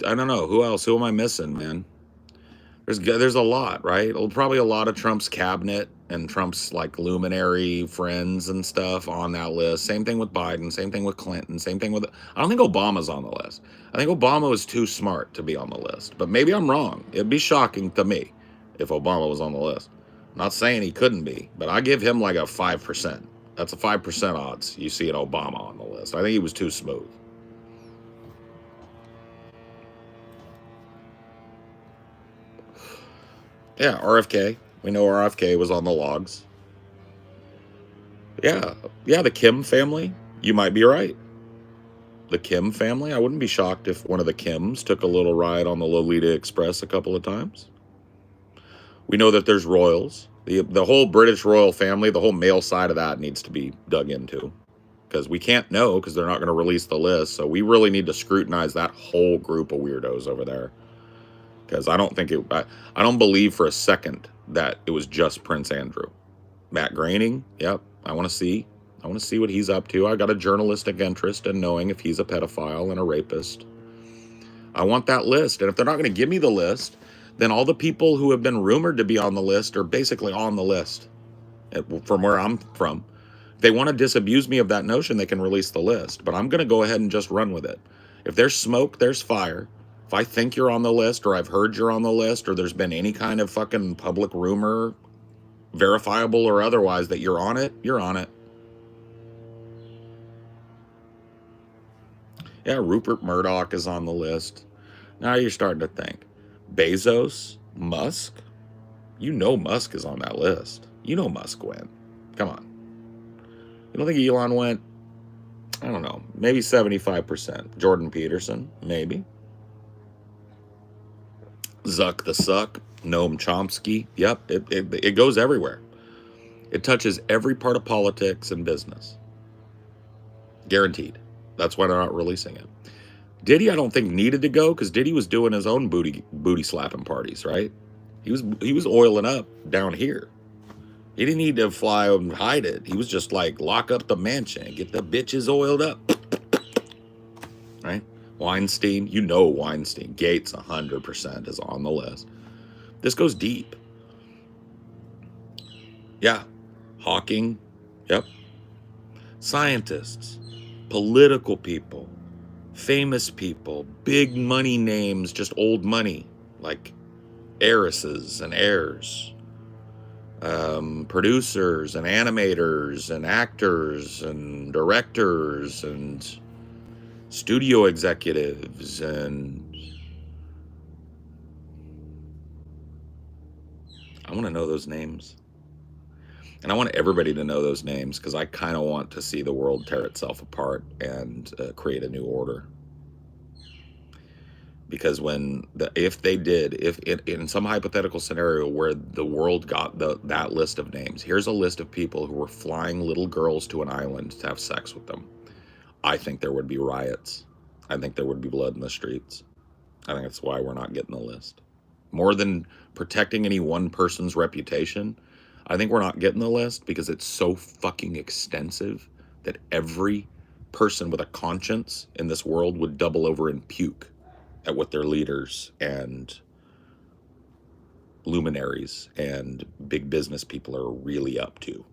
Speaker 1: I don't know. Who else? Who am I missing, man? There's a lot, right? Probably a lot of Trump's cabinet and Trump's like luminary friends and stuff on that list. Same thing with Biden. Same thing with Clinton. Same thing with. I don't think Obama's on the list. I think Obama was too smart to be on the list. But maybe I'm wrong. It'd be shocking to me if Obama was on the list. I'm not saying he couldn't be, but I give him like a 5%. That's a 5% odds you see an Obama on the list. I think he was too smooth. Yeah, RFK. We know RFK was on the logs. Yeah, the Kim family. You might be right. The Kim family. I wouldn't be shocked if one of the Kims took a little ride on the Lolita Express a couple of times. We know that there's royals. The whole British royal family, the whole male side of that needs to be dug into. Because we can't know because they're not going to release the list. So we really need to scrutinize that whole group of weirdos over there. because I don't think I don't believe for a second that it was just Prince Andrew. Matt Groening, yep, I want to see. I want to see what he's up to. I got a journalistic interest in knowing if he's a pedophile and a rapist. I want that list. And if they're not going to give me the list, then all the people who have been rumored to be on the list are basically on the list from where I'm from. If they want to disabuse me of that notion, they can release the list. But I'm going to go ahead and just run with it. If there's smoke, there's fire. If I think you're on the list, or I've heard you're on the list, or there's been any kind of fucking public rumor, verifiable or otherwise, that you're on it, you're on it. Yeah, Rupert Murdoch is on the list. Now you're starting to think. Bezos, Musk. You know Musk is on that list. You know Musk went. Come on. You don't think Elon went? I don't know. Maybe 75%. Jordan Peterson, maybe. Zuck the Suck. Noam Chomsky. Yep, it goes everywhere. It touches every part of politics and business. Guaranteed. That's why they're not releasing it. Diddy, I don't think needed to go because Diddy was doing his own booty slapping parties, right? He was oiling up down here. He didn't need to fly and hide it. He was just like, lock up the mansion, get the bitches oiled up, right? Weinstein, you know Weinstein. Gates 100% is on the list. This goes deep. Yeah. Hawking, yep. Scientists, political people, famous people, big money names, just old money, like heiresses and heirs, producers and animators and actors and directors and studio executives, and I want to know those names. And I want everybody to know those names because I kind of want to see the world tear itself apart and create a new order. Because if in some hypothetical scenario where the world got that list of names, here's a list of people who were flying little girls to an island to have sex with them, I think there would be riots. I think there would be blood in the streets. I think that's why we're not getting the list. More than protecting any one person's reputation, I think we're not getting the list because it's so fucking extensive that every person with a conscience in this world would double over and puke at what their leaders and luminaries and big business people are really up to.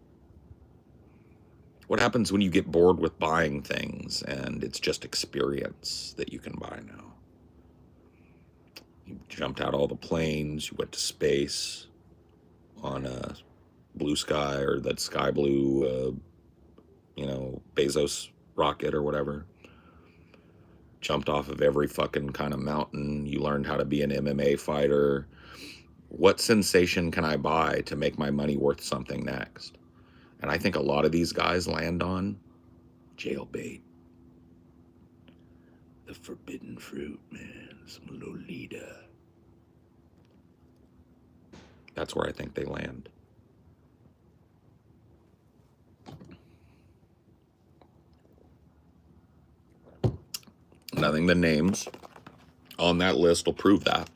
Speaker 1: What happens when you get bored with buying things and it's just experience that you can buy now? You jumped out all the planes, you went to space on a blue sky or that sky blue, Bezos rocket or whatever. Jumped off of every fucking kind of mountain. You learned how to be an MMA fighter. What sensation can I buy to make my money worth something next? And I think a lot of these guys land on jailbait. The forbidden fruit, man. Some Lolita. That's where I think they land. And I think the names on that list will prove that.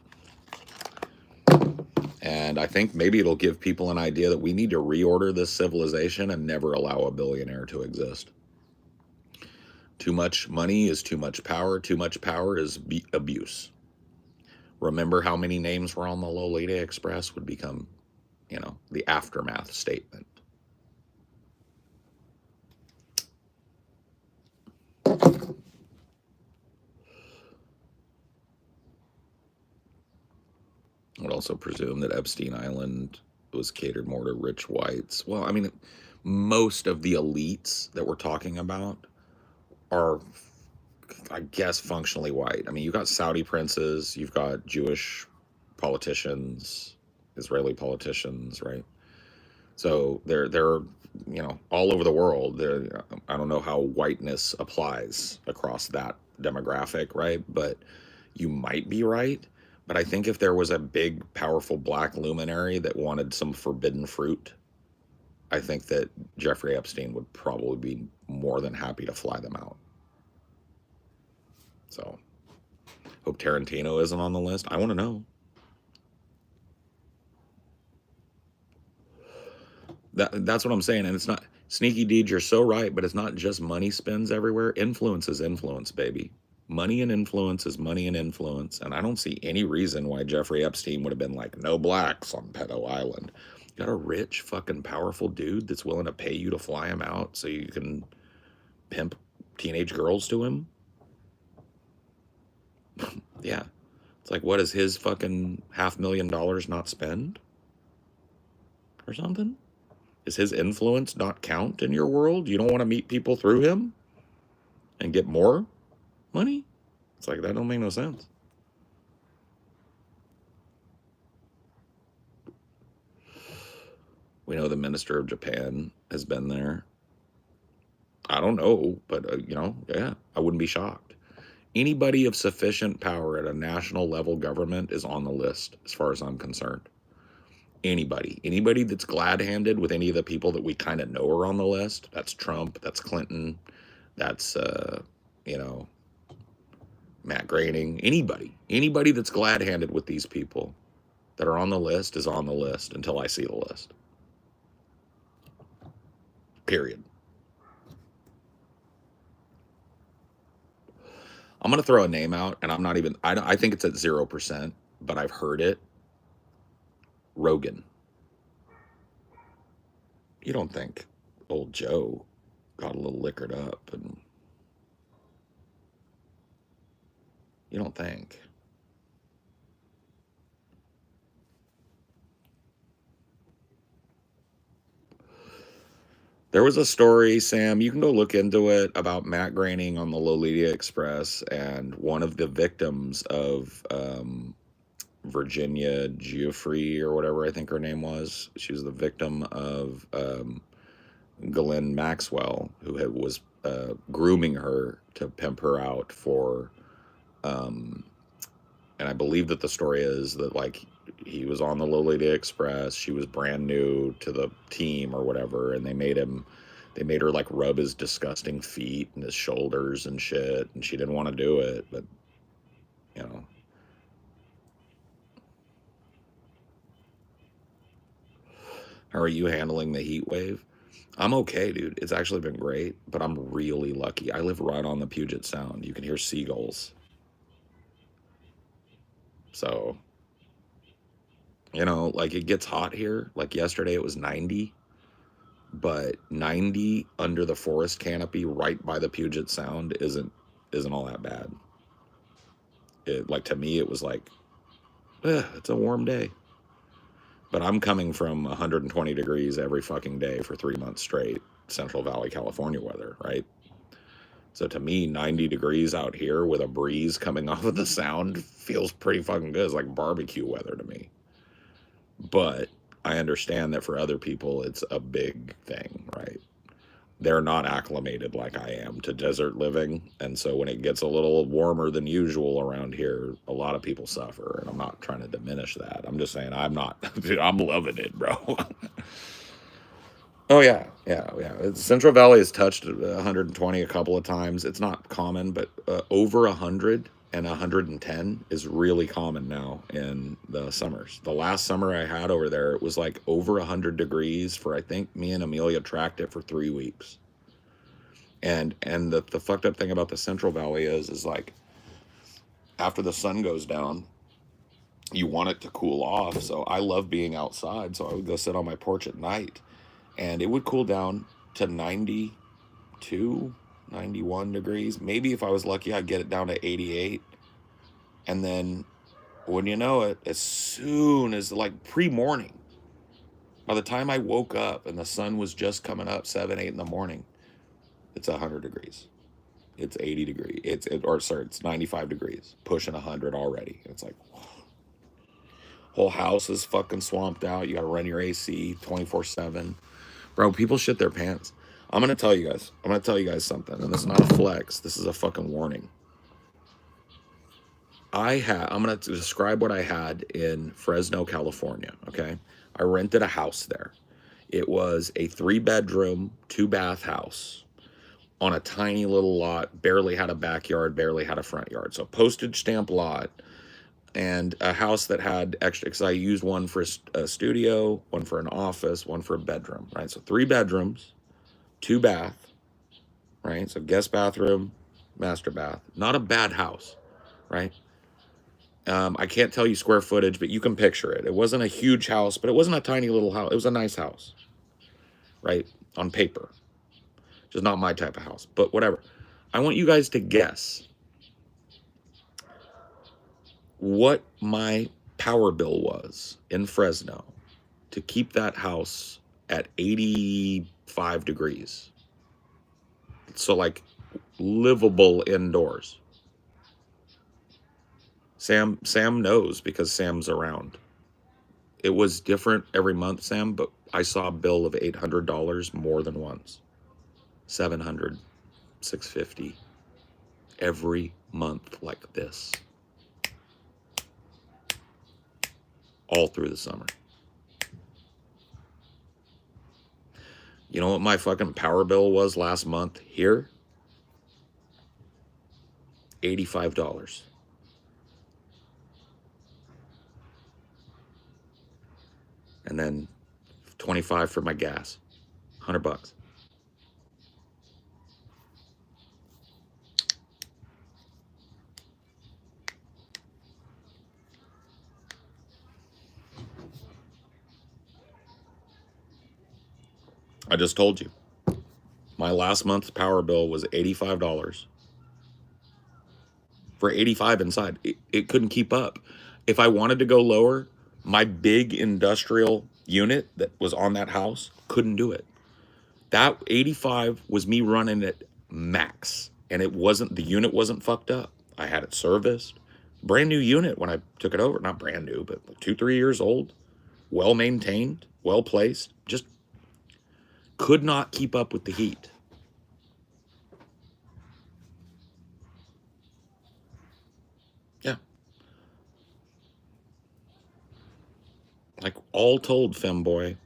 Speaker 1: And I think maybe it'll give people an idea that we need to reorder this civilization and never allow a billionaire to exist. Too much money is too much power. Too much power is abuse. Remember how many names were on the Lolita Express would become, the aftermath statement. I would also presume that Epstein Island was catered more to rich whites. Well, I mean, most of the elites that we're talking about are, I guess, functionally white. I mean, you've got Saudi princes, you've got Jewish politicians, Israeli politicians, right? So they're all over the world. I don't know how whiteness applies across that demographic, right? But you might be right. But I think if there was a big, powerful black luminary that wanted some forbidden fruit, I think that Jeffrey Epstein would probably be more than happy to fly them out. So, hope Tarantino isn't on the list. I want to know. That's what I'm saying. And it's not sneaky deeds. You're so right, but it's not just money spends everywhere. Influence is influence, baby. Money and influence is money and influence. And I don't see any reason why Jeffrey Epstein would have been like, no blacks on Pedo Island. You got a rich, fucking powerful dude that's willing to pay you to fly him out so you can pimp teenage girls to him. Yeah. It's like, what does his fucking $500,000 not spend? Or something? Is his influence not count in your world? You don't want to meet people through him and get more money? It's like, that don't make no sense. We know the minister of Japan has been there. I don't know, but, yeah, I wouldn't be shocked. Anybody of sufficient power at a national level government is on the list, as far as I'm concerned. Anybody that's glad-handed with any of the people that we kind of know are on the list. That's Trump, that's Clinton, that's Matt Groening, anybody that's glad-handed with these people that are on the list is on the list until I see the list. Period. I'm going to throw a name out, and I'm not even, I think it's at 0%, but I've heard it. Rogan. You don't think old Joe got a little liquored up, and you don't think. There was a story, Sam, you can go look into it, about Matt Groening on the Lolita Express, and one of the victims of Virginia Giuffre, or whatever I think her name was. She was the victim of Ghislaine Maxwell, who was grooming her to pimp her out for, and I believe that the story is that, like, he was on the Lolita Express, she was brand new to the team or whatever, and they made her like rub his disgusting feet and his shoulders and shit, and she didn't want to do it, but you know. How are you handling the heat wave? I'm okay, dude. It's actually been great, but I'm really lucky. I live right on the Puget Sound. You can hear seagulls. So, like, it gets hot here. Like yesterday it was 90, but 90 under the forest canopy right by the Puget Sound isn't all that bad. Like, to me it was like, it's a warm day. But I'm coming from 120 degrees every fucking day for 3 months straight, Central Valley, California weather, right? So to me, 90 degrees out here with a breeze coming off of the Sound feels pretty fucking good. It's like barbecue weather to me. But I understand that for other people, it's a big thing, right? They're not acclimated like I am to desert living. And so when it gets a little warmer than usual around here, a lot of people suffer. And I'm not trying to diminish that. I'm just saying I'm not, dude, I'm loving it, bro. Oh, yeah. Yeah. Yeah. Central Valley has touched 120 a couple of times. It's not common, but over 100 and 110 is really common now in the summers. The last summer I had over there, it was like over 100 degrees for, I think me and Amelia tracked it for 3 weeks. And the fucked up thing about the Central Valley is like, after the sun goes down, you want it to cool off. So I love being outside. So I would go sit on my porch at night, and it would cool down to 92, 91 degrees. Maybe if I was lucky, I'd get it down to 88. And then, wouldn't you know it, as soon as, like, pre-morning, by the time I woke up and the sun was just coming up 7, 8 in the morning, it's 100 degrees. It's 80 degrees. It's 95 degrees, pushing 100 already. It's like, whole house is fucking swamped out. You got to run your AC 24/7. Bro, people shit their pants. I'm going to tell you guys something, and this is not a flex. This is a fucking warning. I'm going to describe what I had in Fresno, California, okay? I rented a house there. It was a 3-bedroom, 2-bath house on a tiny little lot, barely had a backyard, barely had a front yard. So postage stamp lot, and a house that had extra, because I used one for a studio, one for an office, one for a bedroom, right? So 3 bedrooms, 2 bath, right? So guest bathroom, master bath. Not a bad house, right? I can't tell you square footage, but you can picture it. It wasn't a huge house, but it wasn't a tiny little house. It was a nice house, right? On paper. Just not my type of house, but whatever. I want you guys to guess what my power bill was in Fresno to keep that house at 85 degrees. So like livable indoors. Sam knows because Sam's around. It was different every month, Sam, but I saw a bill of $800 more than once. 700, 650 every month like this. All through the summer. You know what my fucking power bill was last month here? $85. And then 25 for my gas. $100. I just told you. My last month's power bill was $85. For 85 inside. It couldn't keep up. If I wanted to go lower, my big industrial unit that was on that house couldn't do it. That 85 was me running it max. And it wasn't, the unit wasn't fucked up. I had it serviced. Brand new unit when I took it over. Not brand new, but 2-3 years old. Well maintained, well placed. Just could not keep up with the heat. Yeah. Like all told, femboy,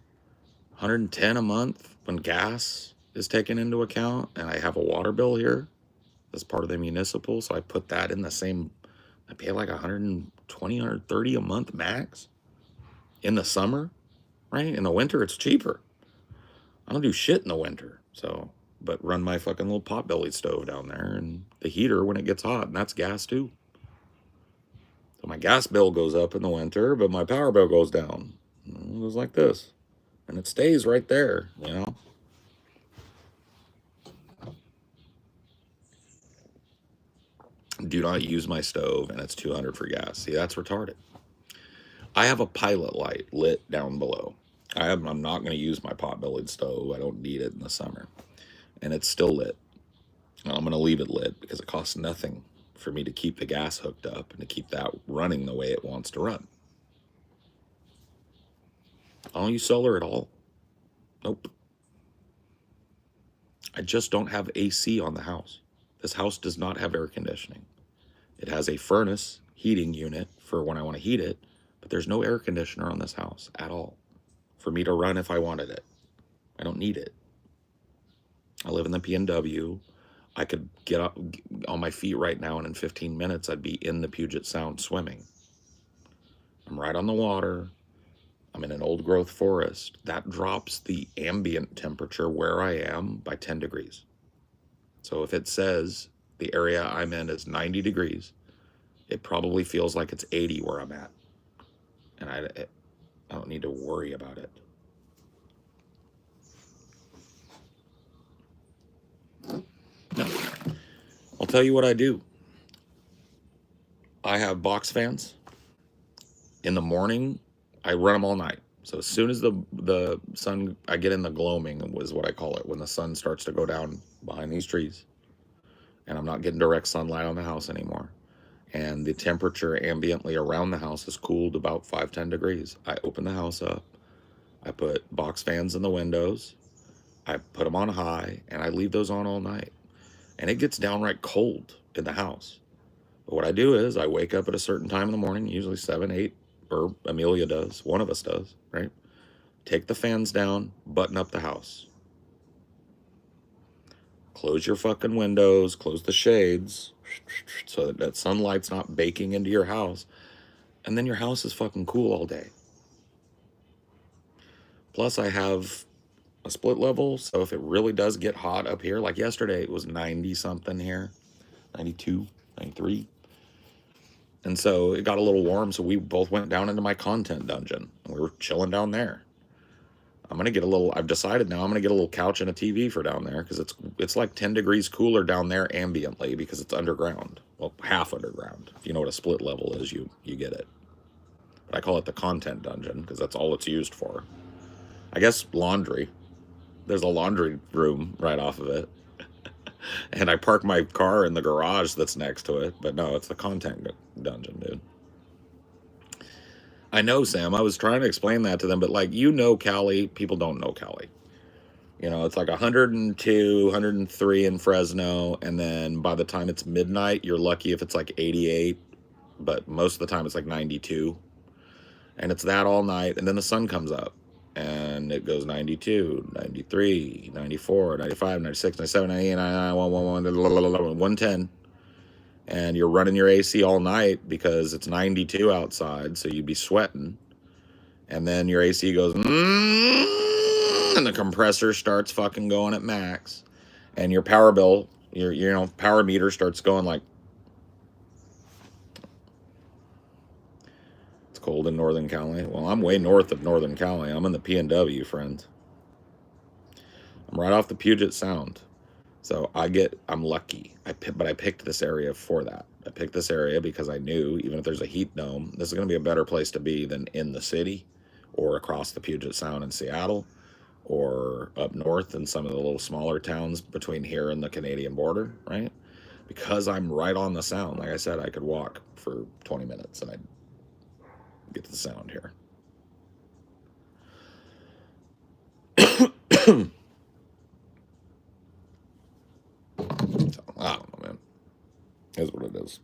Speaker 1: 110 a month when gas is taken into account, and I have a water bill here as part of the municipal, so I put that in the same. I pay like 120, 130 a month max in the summer, right? In the winter, it's cheaper. I don't do shit in the winter, so, but run my fucking little pot-bellied stove down there and the heater when it gets hot, and that's gas too. So my gas bill goes up in the winter, but my power bill goes down. It goes like this. And it stays right there, you know? Do not use my stove, and it's $200 for gas. See, that's retarded. I have a pilot light lit down below. I'm not going to use my pot-bellied stove. I don't need it in the summer. And it's still lit. And I'm going to leave it lit because it costs nothing for me to keep the gas hooked up and to keep that running the way it wants to run. I don't use solar at all. Nope. I just don't have AC on the house. This house does not have air conditioning. It has a furnace heating unit for when I want to heat it, but there's no air conditioner on this house at all for me to run if I wanted it. I don't need it. I live in the PNW. I could get up on my feet right now, and in 15 minutes, I'd be in the Puget Sound swimming. I'm right on the water. I'm in an old growth forest. That drops the ambient temperature where I am by 10 degrees. So if it says the area I'm in is 90 degrees, it probably feels like it's 80 where I'm at. And I don't need to worry about it. No. I'll tell you what I do. I have box fans. In the morning, I run them all night. So as soon as the sun, I get in the gloaming, is what I call it, when the sun starts to go down behind these trees. And I'm not getting direct sunlight on the house anymore. And the temperature ambiently around the house is cooled about 5-10 degrees. I open the house up. I put box fans in the windows. I put them on high, and I leave those on all night. And it gets downright cold in the house. But what I do is I wake up at a certain time in the morning, usually 7, 8, or Amelia does. One of us does, right? Take the fans down, button up the house. Close your fucking windows, close the shades, so that sunlight's not baking into your house. And then your house is fucking cool all day. Plus, I have a split level, so if it really does get hot up here, like yesterday, it was 90 something here, 92, 93. And so it got a little warm, so we both went down into my content dungeon. And we were chilling down there. I've decided now I'm gonna get a little couch and a TV for down there because it's like 10 degrees cooler down there ambiently because it's underground. Well, half underground. If you know what a split level is, you get it. But I call it the content dungeon because that's all it's used for. I guess laundry. There's a laundry room right off of it. And I park my car in the garage that's next to it. But no, it's the content dungeon, dude. I know, Sam. I was trying to explain that to them, but like, Cali, people don't know Cali. It's like 102, 103 in Fresno, and then by the time it's midnight, you're lucky if it's like 88, but most of the time it's like 92. And it's that all night, and then the sun comes up, and it goes 92, 93, 94, 95, 96, 97, 98, 99, 111, 110. And you're running your AC all night because it's 92 outside, so you'd be sweating. And then your AC goes, and the compressor starts fucking going at max. And your power bill, your power meter starts going like, it's cold in Northern Cali. Well, I'm way north of Northern Cali. I'm in the PNW, friends. I'm right off the Puget Sound. So I'm lucky. But I picked this area for that. I picked this area because I knew even if there's a heat dome, this is going to be a better place to be than in the city or across the Puget Sound in Seattle or up north in some of the little smaller towns between here and the Canadian border, right? Because I'm right on the sound. Like I said, I could walk for 20 minutes and I'd get to the sound here. So, I don't know, man. Is what it is.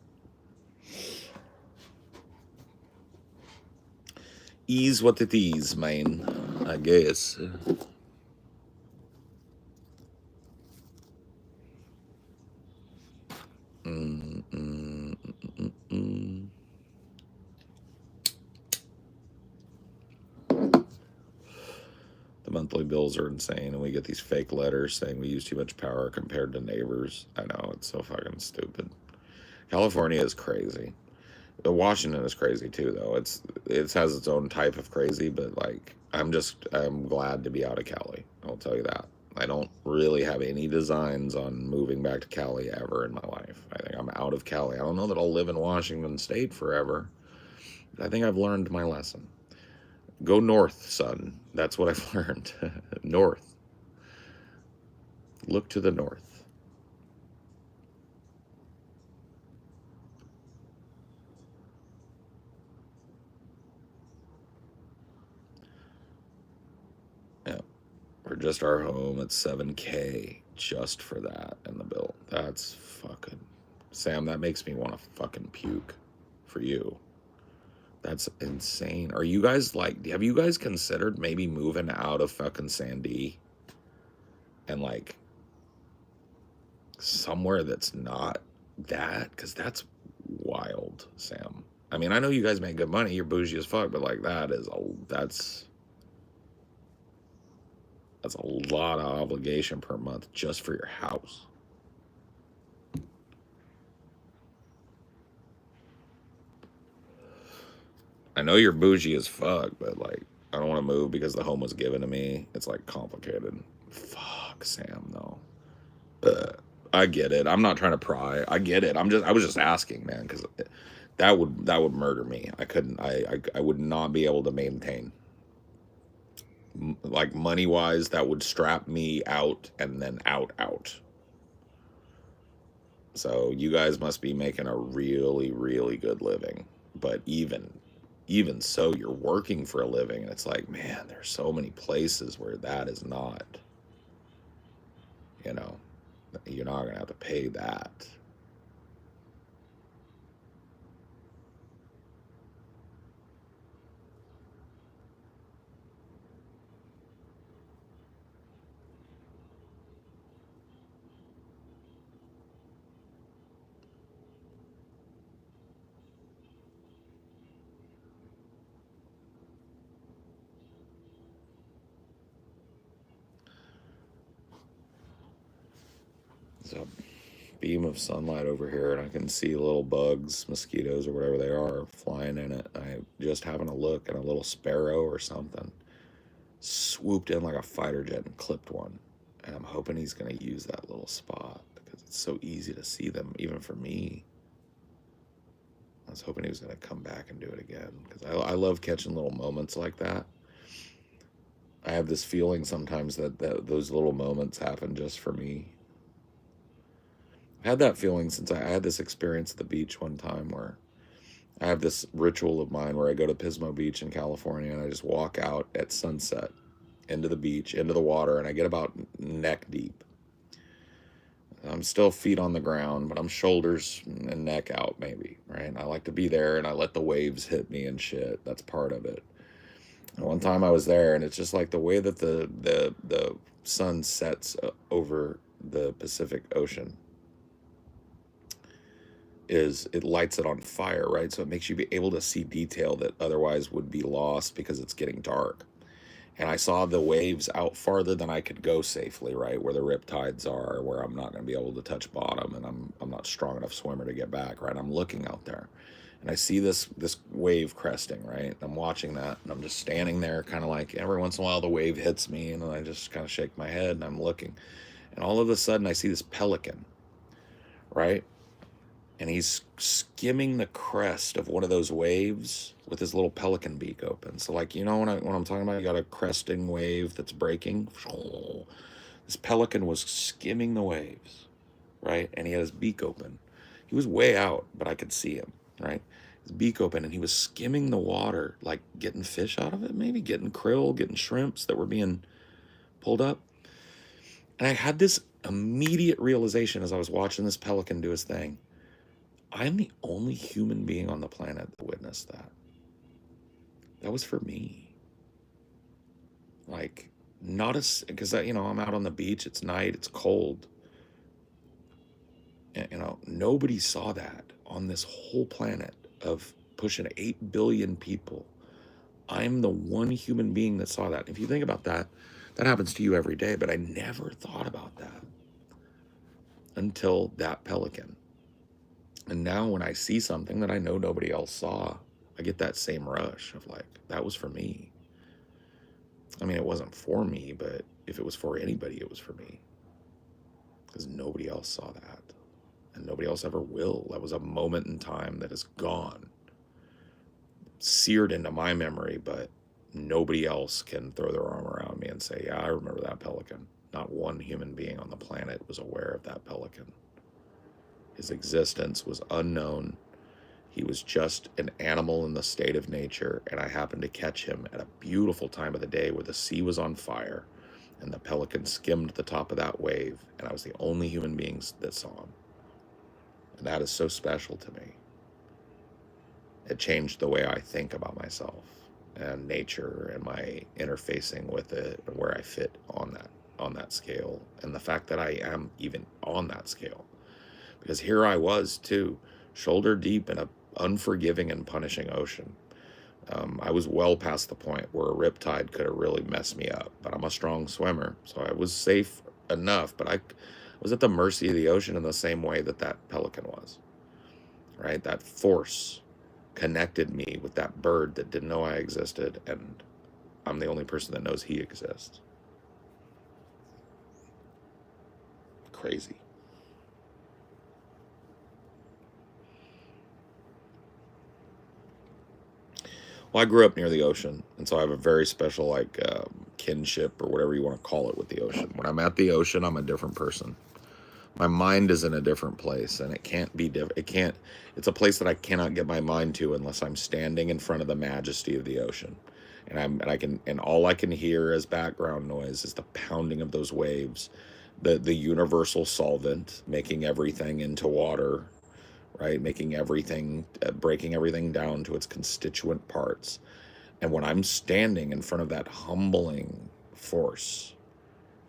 Speaker 1: Ease what it is, man. I guess. The monthly bills are insane, and we get these fake letters saying we use too much power compared to neighbors. I know, it's so fucking stupid. California is crazy. Washington is crazy too, though. It has its own type of crazy, but like I'm glad to be out of Cali. I'll tell you that. I don't really have any designs on moving back to Cali ever in my life. I think I'm out of Cali. I don't know that I'll live in Washington State forever. I think I've learned my lesson. Go north, son. That's what I've learned. North. Look to the north. Yeah. For just our home, it's $7K just for that and the bill. That's fucking... Sam, that makes me want to fucking puke for you. That's insane. Are you guys like... Have you guys considered maybe moving out of fucking Sandy and like somewhere that's not that? Because that's wild, Sam. I mean, I know you guys make good money. You're bougie as fuck, but like that's a lot of obligation per month just for your house. I know you're bougie as fuck, but like, I don't want to move because the home was given to me. It's like complicated. Fuck, Sam, though. I get it. I'm not trying to pry. I get it. I was just asking, man, because that would murder me. I couldn't. I would not be able to maintain. Like money wise, that would strap me out and then out. So you guys must be making a really, really good living. But even so, you're working for a living, and it's like, man, there's so many places where that is not, you know, you're not gonna have to pay that. There's a beam of sunlight over here, and I can see little bugs, mosquitoes, or whatever they are, flying in it. I just having a look, and a little sparrow or something swooped in like a fighter jet and clipped one. And I'm hoping he's going to use that little spot because it's so easy to see them, even for me. I was hoping he was going to come back and do it again because I love catching little moments like that. I have this feeling sometimes that those little moments happen just for me. I had that feeling since I had this experience at the beach one time where I have this ritual of mine where I go to Pismo Beach in California and I just walk out at sunset into the beach, into the water, and I get about neck deep. I'm still feet on the ground, but I'm shoulders and neck out maybe, right? And I like to be there and I let the waves hit me and shit. That's part of it. And one time I was there and it's just like the way that the sun sets over the Pacific Ocean is it lights it on fire, right? So it makes you be able to see detail that otherwise would be lost because it's getting dark. And I saw the waves out farther than I could go safely, right, where the rip tides are, where I'm not going to be able to touch bottom, and I'm not strong enough swimmer to get back, right? I'm looking out there, and I see this wave cresting, right? I'm watching that, and I'm just standing there, kind of like every once in a while the wave hits me, and I just kind of shake my head, and I'm looking, and all of a sudden I see this pelican, right? And he's skimming the crest of one of those waves with his little pelican beak open. So, like, you know, when I'm talking about, you got a cresting wave that's breaking. This pelican was skimming the waves, right? And he had his beak open. He was way out, but I could see him, right? His beak open, and he was skimming the water, like getting fish out of it, maybe getting krill, getting shrimps that were being pulled up. And I had this immediate realization as I was watching this pelican do his thing. I'm the only human being on the planet that witnessed that. That was for me. Like, not as, because, you know, I'm out on the beach, it's night, it's cold. And, you know, nobody saw that on this whole planet of pushing 8 billion people. I'm the one human being that saw that. If you think about that, that happens to you every day, but I never thought about that until that pelican. And now when I see something that I know nobody else saw, I get that same rush of like, that was for me. I mean, it wasn't for me, but if it was for anybody, it was for me. Because nobody else saw that. And nobody else ever will. That was a moment in time that is gone. Seared into my memory, but nobody else can throw their arm around me and say, yeah, I remember that pelican. Not one human being on the planet was aware of that pelican. His existence was unknown. He was just an animal in the state of nature, and I happened to catch him at a beautiful time of the day where the sea was on fire, and the pelican skimmed the top of that wave, and I was the only human being that saw him. And that is so special to me. It changed the way I think about myself and nature and my interfacing with it and where I fit on that scale, and the fact that I am even on that scale. Because here I was, too, shoulder deep in an unforgiving and punishing ocean. I was well past the point where a riptide could have really messed me up. But I'm a strong swimmer, so I was safe enough. But I was at the mercy of the ocean in the same way that that pelican was. Right? That force connected me with that bird that didn't know I existed, and I'm the only person that knows he exists. Crazy. Well, I grew up near the ocean, and so I have a very special, like, kinship or whatever you want to call it with the ocean. When I'm at the ocean, I'm a different person. My mind is in a different place, and it can't be different. It can't. It's a place that I cannot get my mind to unless I'm standing in front of the majesty of the ocean, and all I can hear as background noise is the pounding of those waves, the universal solvent making everything into water, right? Making everything, breaking everything down to its constituent parts. And when I'm standing in front of that humbling force,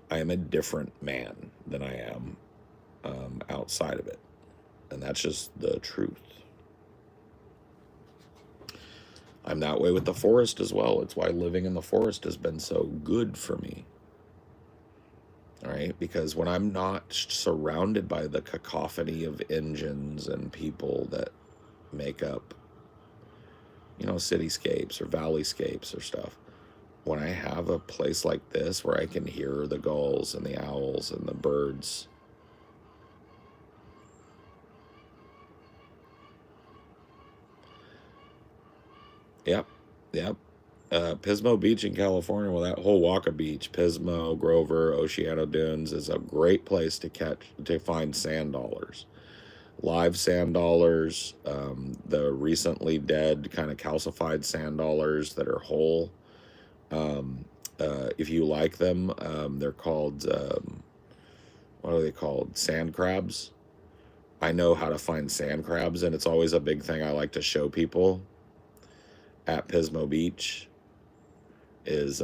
Speaker 1: I am a different man than I am outside of it. And that's just the truth. I'm that way with the forest as well. It's why living in the forest has been so good for me. All right? Because when I'm not surrounded by the cacophony of engines and people that make up, cityscapes or valleyscapes or stuff, when I have a place like this where I can hear the gulls and the owls and the birds, yep, yep. Pismo Beach in California, well, that whole walk of beach, Pismo, Grover, Oceano Dunes, is a great place to find sand dollars. Live sand dollars, the recently dead kind of calcified sand dollars that are whole. If you like them, they're called, what are they called? Sand crabs. I know how to find sand crabs, and it's always a big thing I like to show people at Pismo Beach is,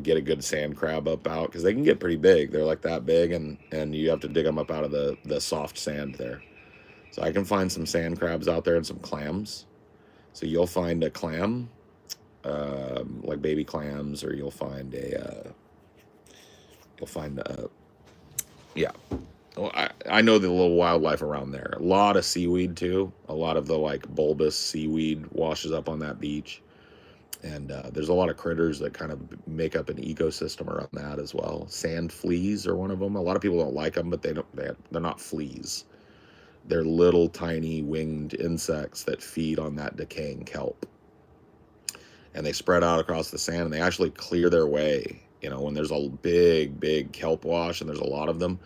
Speaker 1: get a good sand crab up out, because they can get pretty big. They're like that big, and you have to dig them up out of the soft sand there. So I can find some sand crabs out there and some clams. So you'll find a clam, like baby clams, or you'll find yeah. Well, I know the little wildlife around there. A lot of seaweed too. A lot of the like bulbous seaweed washes up on that beach. And there's a lot of critters that kind of make up an ecosystem around that as well. Sand fleas are one of them. A lot of people don't like them, but they're not fleas. They're little tiny winged insects that feed on that decaying kelp. And they spread out across the sand, and they actually clear their way. When there's a big kelp wash and there's a lot of them,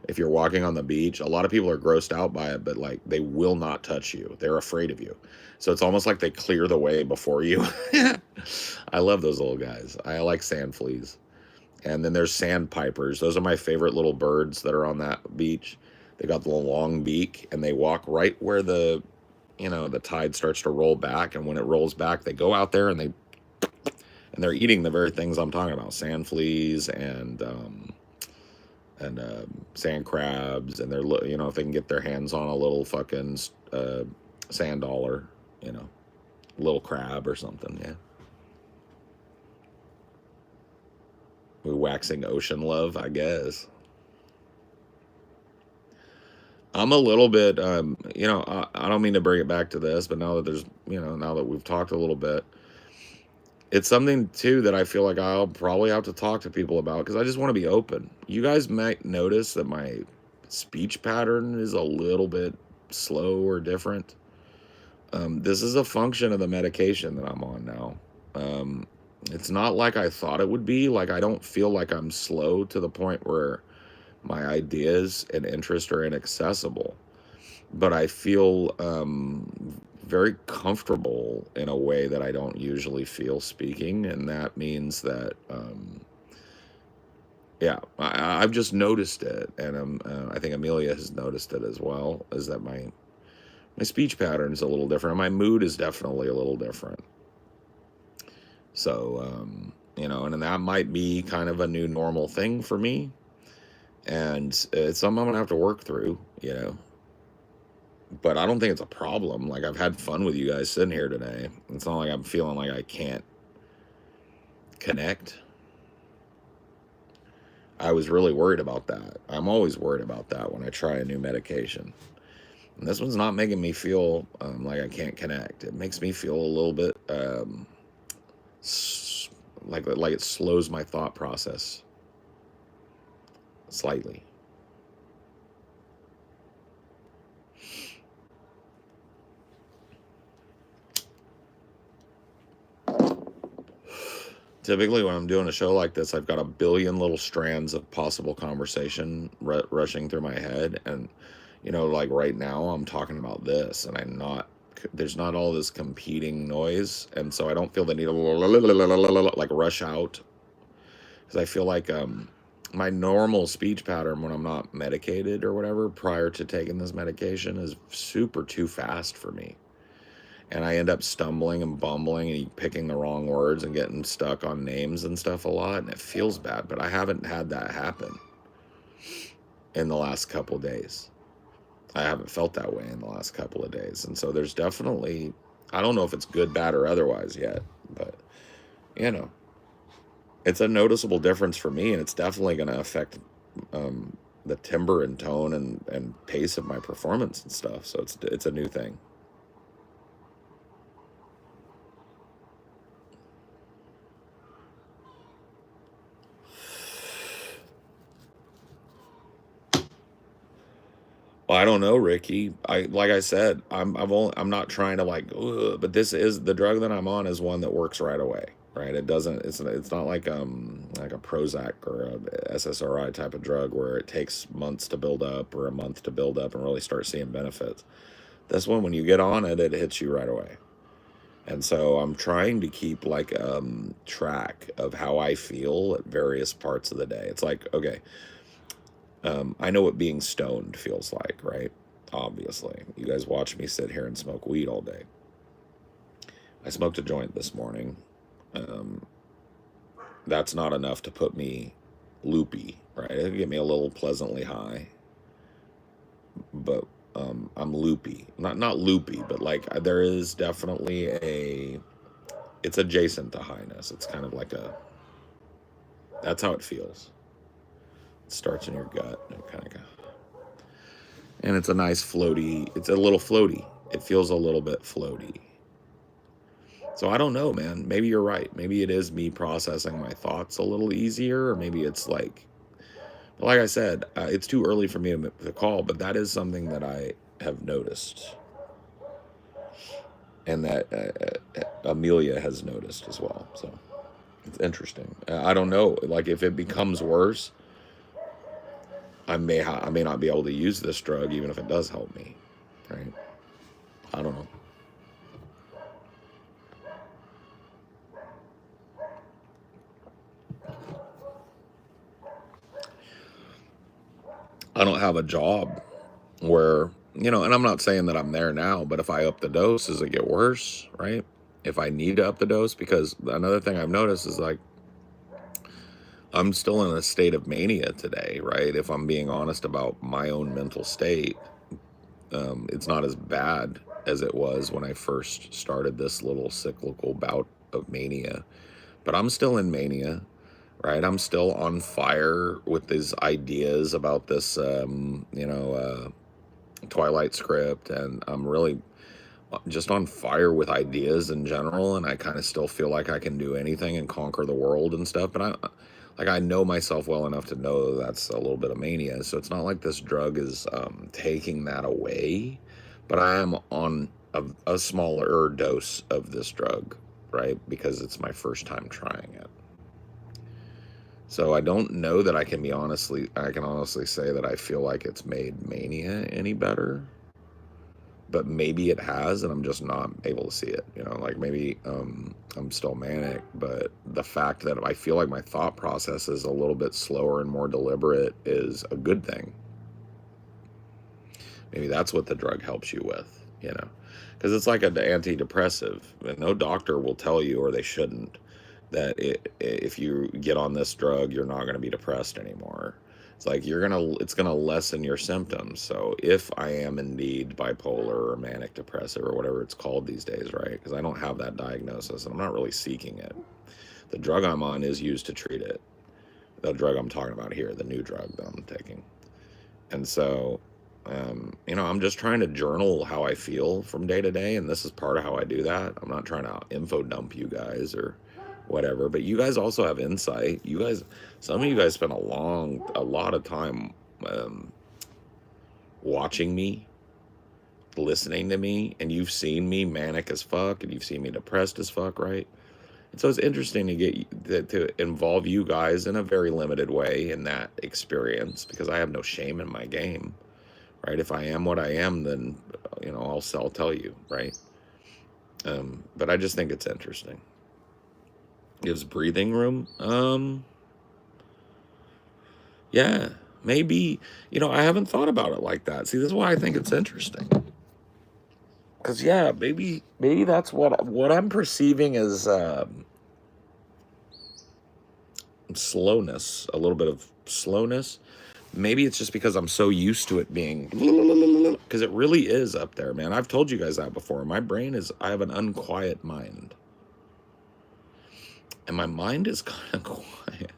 Speaker 1: if you're walking on the beach, a lot of people are grossed out by it, but like they will not touch you. They're afraid of you. So it's almost like they clear the way before you. I love those little guys. I like sand fleas. And then there's sandpipers. Those are my favorite little birds that are on that beach. They got the long beak, and they walk right where the tide starts to roll back. And when it rolls back, they go out there and they're eating the very things I'm talking about: sand fleas and sand crabs. And they're if they can get their hands on a little fucking sand dollar, little crab or something, yeah. We're waxing ocean love, I guess. I'm a little bit, I don't mean to bring it back to this, but now that we've talked a little bit, it's something too that I feel like I'll probably have to talk to people about, because I just want to be open. You guys might notice that my speech pattern is a little bit slow or different. This is a function of the medication that I'm on now. It's not like I thought it would be. Like, I don't feel like I'm slow to the point where my ideas and interest are inaccessible, but I feel very comfortable in a way that I don't usually feel speaking. And that means that, I've just noticed it. And I think Amelia has noticed it as well, is that my speech pattern is a little different. And my mood is definitely a little different. So, and that might be kind of a new normal thing for me. And it's something I'm going to have to work through, But I don't think it's a problem. Like, I've had fun with you guys sitting here today. It's not like I'm feeling like I can't connect. I was really worried about that. I'm always worried about that when I try a new medication. And this one's not making me feel like I can't connect. It makes me feel a little bit like it slows my thought process slightly. Typically, when I'm doing a show like this, I've got a billion little strands of possible conversation rushing through my head. And, like right now, I'm talking about this, and there's not all this competing noise. And so I don't feel the need to like rush out. Because I feel like my normal speech pattern when I'm not medicated or whatever prior to taking this medication is super too fast for me. And I end up stumbling and bumbling and picking the wrong words and getting stuck on names and stuff a lot. And it feels bad, but I haven't had that happen in the last couple of days. I haven't felt that way in the last couple of days. And so there's definitely, I don't know if it's good, bad, or otherwise yet, but, it's a noticeable difference for me, and it's definitely going to affect the timbre and tone and pace of my performance and stuff. So it's a new thing. Well, I don't know, Ricky. Like I said, I'm not trying to like, ugh, but this is the drug that I'm on is one that works right away, right? It doesn't. It's not like a Prozac or a SSRI type of drug where it takes months to build up or a month to build up and really start seeing benefits. This one, when you get on it, it hits you right away. And so I'm trying to keep like track of how I feel at various parts of the day. It's like, okay, I know what being stoned feels like, right? Obviously. You guys watch me sit here and smoke weed all day. I smoked a joint this morning. Um, that's not enough to put me loopy, right? It'll get me a little pleasantly high, but I'm loopy. Not loopy, but like there is definitely it's adjacent to highness. It's kind of like that's how it feels. It starts in your gut and it kind of and it's a nice floaty, it's a little floaty. It feels a little bit floaty. So I don't know, man. Maybe you're right. Maybe it is me processing my thoughts a little easier, or maybe it's like I said, it's too early for me to call, but that is something that I have noticed and that Amelia has noticed as well. So it's interesting. I don't know. Like if it becomes worse, I may not be able to use this drug even if it does help me, right? I don't know. I don't have a job where, and I'm not saying that I'm there now, but if I up the dose, does it get worse, right? If I need to up the dose, because another thing I've noticed is like, I'm still in a state of mania today, right? If I'm being honest about my own mental state, it's not as bad as it was when I first started this little cyclical bout of mania, but I'm still in mania, right? I'm still on fire with these ideas about this, Twilight script, and I'm really just on fire with ideas in general, and I kind of still feel like I can do anything and conquer the world and stuff, but I know myself well enough to know that's a little bit of mania, so it's not like this drug is taking that away, but I am on a smaller dose of this drug, right? Because it's my first time trying it. So I don't know that I can honestly say that I feel like it's made mania any better, but maybe it has, and I'm just not able to see it. Like maybe I'm still manic, but the fact that I feel like my thought process is a little bit slower and more deliberate is a good thing. Maybe that's what the drug helps you with, because it's like an antidepressive, and no doctor will tell you, or they shouldn't, that if you get on this drug, you're not going to be depressed anymore. It's like it's gonna lessen your symptoms. So if I am indeed bipolar or manic depressive or whatever it's called these days, right? Because I don't have that diagnosis and I'm not really seeking it. The drug I'm on is used to treat it. The drug I'm talking about here, the new drug that I'm taking. And so, I'm just trying to journal how I feel from day to day, and this is part of how I do that. I'm not trying to info dump you guys or whatever, but you guys also have insight. Some of you guys spend a lot of time watching me, listening to me, and you've seen me manic as fuck, and you've seen me depressed as fuck, right? And so it's interesting to involve you guys in a very limited way in that experience, because I have no shame in my game, right? If I am what I am, then I'll tell you, right? But I just think it's interesting. Gives breathing room. Yeah, maybe. I haven't thought about it like that. See, this is why I think it's interesting. Cause yeah, maybe that's what I'm perceiving as slowness, a little bit of slowness. Maybe it's just because I'm so used to it being, because it really is up there, man. I've told you guys that before. I have an unquiet mind. And my mind is kind of quiet.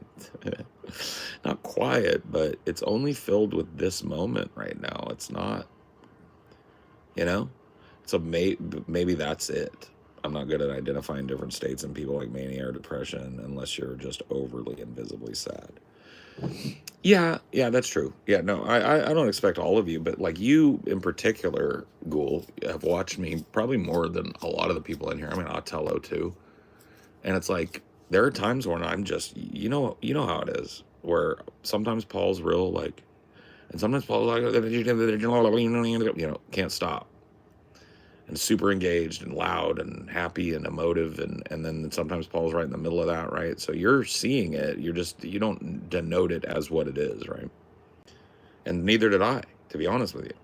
Speaker 1: Not quiet, but it's only filled with this moment right now. It's not, you know? So maybe that's it. I'm not good at identifying different states in people like mania or depression unless you're just overly invisibly sad. Yeah, that's true. Yeah, no, I don't expect all of you, but like you in particular, Ghoul, have watched me probably more than a lot of the people in here. I mean, Otello too. And it's like there are times when I'm just, you know how it is, where sometimes Paul's real like, and sometimes Paul's like, can't stop, and super engaged and loud and happy and emotive, and then sometimes Paul's right in the middle of that, right? So you're seeing it, you don't denote it as what it is, right? And neither did I, to be honest with you.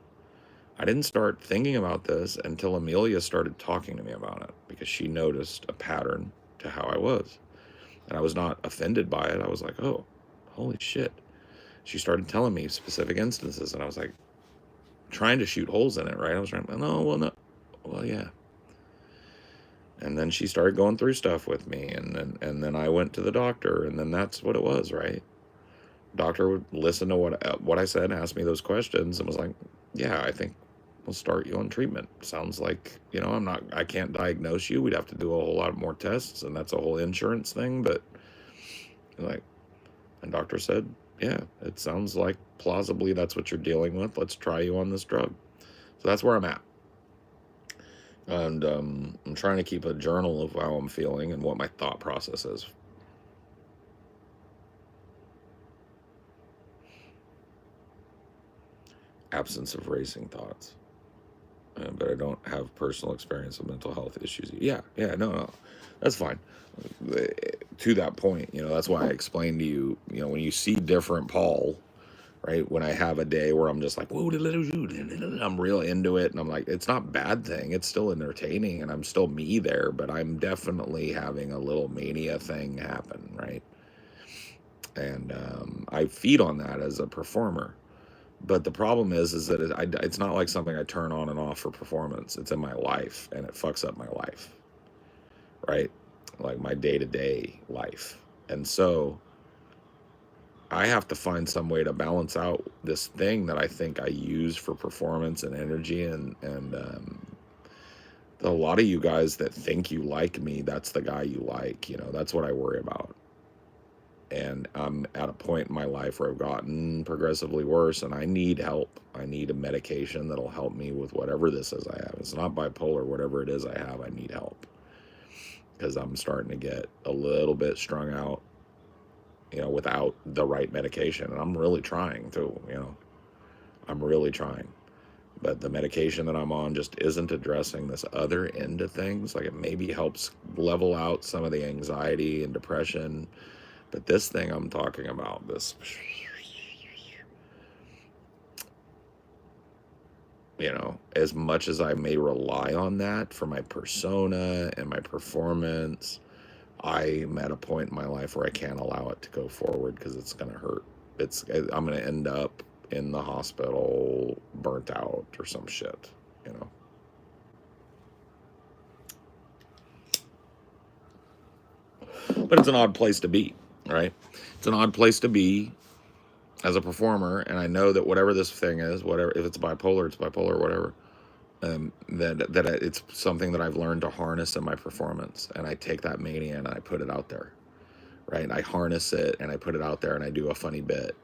Speaker 1: I didn't start thinking about this until Amelia started talking to me about it, because she noticed a pattern to how I was. And I was not offended by it. I was like, oh, holy shit. She started telling me specific instances, and I was like, trying to shoot holes in it, right? I was trying, no. Well, yeah. And then she started going through stuff with me, and then I went to the doctor, and then that's what it was, right? Doctor would listen to what I said, ask me those questions, and was like, yeah, I think we'll start you on treatment. Sounds like, I can't diagnose you. We'd have to do a whole lot more tests, and that's a whole insurance thing, but like, and doctor said, yeah, it sounds like plausibly that's what you're dealing with. Let's try you on this drug. So that's where I'm at. And I'm trying to keep a journal of how I'm feeling and what my thought process is. Absence of racing thoughts. But I don't have personal experience with mental health issues. Yeah, no, that's fine. To that point, that's why I explained to you, when you see different Paul, right? When I have a day where I'm just like, whoa, I'm real into it, and I'm like, it's not a bad thing. It's still entertaining, and I'm still me there, but I'm definitely having a little mania thing happen, right? And I feed on that as a performer. But the problem is that it's not like something I turn on and off for performance. It's in my life, and it fucks up my life, right? Like my day-to-day life. And so I have to find some way to balance out this thing that I think I use for performance and energy, and a lot of you guys that think you like me, that's the guy you like. That's what I worry about. And I'm at a point in my life where I've gotten progressively worse, and I need help. I need a medication that'll help me with whatever this is I have. It's not bipolar, whatever it is I have, I need help. Because I'm starting to get a little bit strung out, without the right medication. And I'm really trying too, I'm really trying. But the medication that I'm on just isn't addressing this other end of things. Like, it maybe helps level out some of the anxiety and depression. But this thing I'm talking about, this, as much as I may rely on that for my persona and my performance, I'm at a point in my life where I can't allow it to go forward, because it's going to hurt. I'm going to end up in the hospital burnt out or some shit, But it's an odd place to be, right? It's an odd place to be as a performer, and I know that whatever this thing is, whatever, if it's bipolar, whatever, that it's something that I've learned to harness in my performance, and I take that mania and I put it out there, right? I harness it and I put it out there, and I do a funny bit,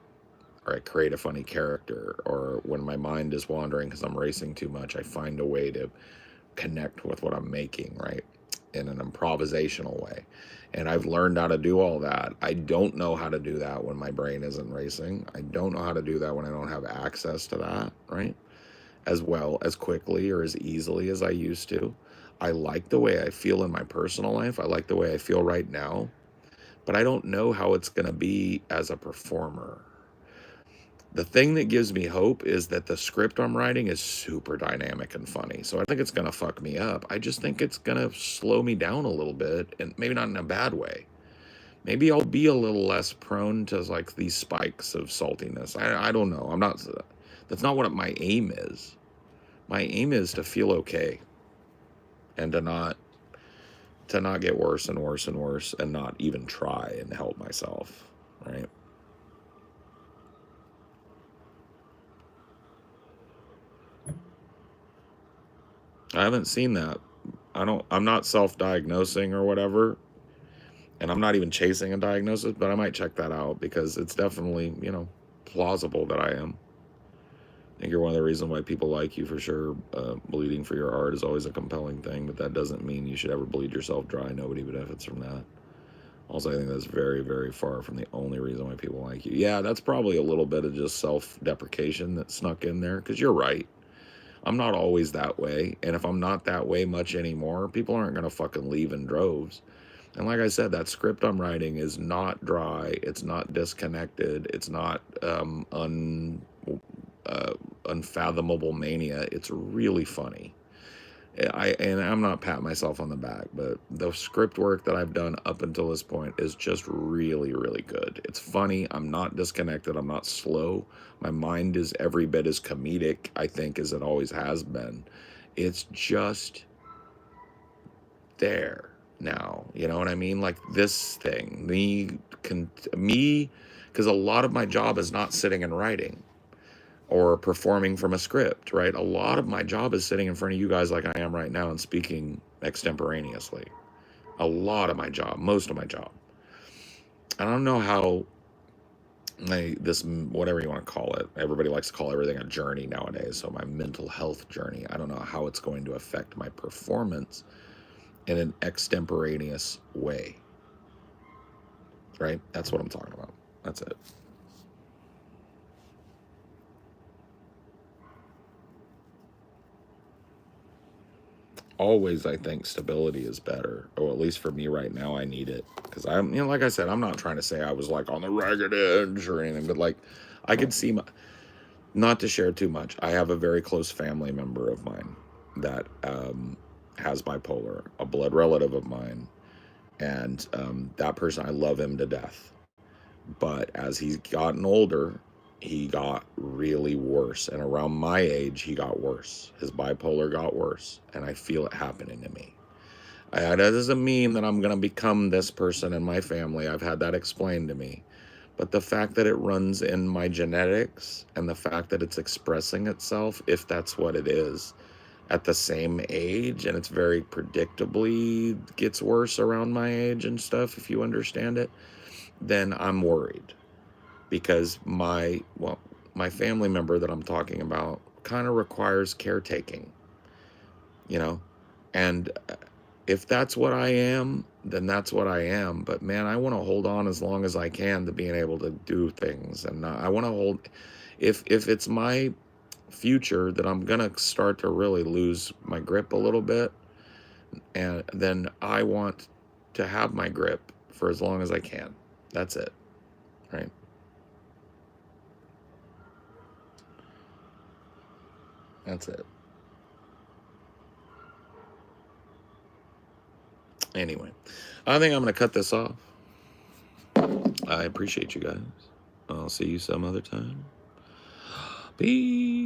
Speaker 1: or I create a funny character, or when my mind is wandering because I'm racing too much, I find a way to connect with what I'm making, right? In an improvisational way. And I've learned how to do all that. I don't know how to do that when my brain isn't racing. I don't know how to do that when I don't have access to that, right? As well, as quickly or as easily as I used to. I like the way I feel in my personal life. I like the way I feel right now. But I don't know how it's going to be as a performer. The thing that gives me hope is that the script I'm writing is super dynamic and funny. So I think it's going to fuck me up. I just think it's going to slow me down a little bit, and maybe not in a bad way. Maybe I'll be a little less prone to like these spikes of saltiness. I don't know. That's not what my aim is. My aim is to feel okay, and to not get worse and worse and worse, and not even try and help myself, right? I haven't seen that. I'm not self-diagnosing or whatever, and I'm not even chasing a diagnosis, but I might check that out because it's definitely, plausible that I am. I think you're one of the reasons why people like you for sure. Bleeding for your art is always a compelling thing, but that doesn't mean you should ever bleed yourself dry. Nobody benefits from that. Also, I think that's very, very far from the only reason why people like you. Yeah, that's probably a little bit of just self-deprecation that snuck in there, because you're right. I'm not always that way, and if I'm not that way much anymore, people aren't going to fucking leave in droves. And like I said, that script I'm writing is not dry, it's not disconnected, it's not unfathomable mania. It's really funny. And I'm not patting myself on the back, but the script work that I've done up until this point is just really, really good. It's funny. I'm not disconnected. I'm not slow. My mind is every bit as comedic, I think, as it always has been. It's just there now. You know what I mean? Like this thing, me, because a lot of my job is not sitting and writing or performing from a script, right? A lot of my job is sitting in front of you guys like I am right now and speaking extemporaneously. A lot of my job, most of my job. I don't know how whatever you want to call it, everybody likes to call everything a journey nowadays. So my mental health journey, I don't know how it's going to affect my performance in an extemporaneous way, right? That's what I'm talking about. That's it. Always, I think stability is better, or at least for me right now, I need it, because I'm, like I said, I'm not trying to say I was like on the ragged edge or anything, but like I could see not to share too much. I have a very close family member of mine that has bipolar, a blood relative of mine, and that person, I love him to death. But as he's gotten older, he got really worse. And around my age, he got worse. His bipolar got worse. And I feel it happening to me. That doesn't mean that I'm going to become this person in my family. I've had that explained to me. But the fact that it runs in my genetics and the fact that it's expressing itself, if that's what it is, at the same age, and it's very predictably gets worse around my age and stuff, if you understand it, then I'm worried, because my family member that I'm talking about kind of requires caretaking, you know, and if that's what I am, then that's what I am. But man, I want to hold on as long as I can to being able to do things, and I want to hold. If it's my future that I'm gonna start to really lose my grip a little bit, and then I want to have my grip for as long as I can. That's it, right? That's it. Anyway, I think I'm going to cut this off. I appreciate you guys. I'll see you some other time. Peace.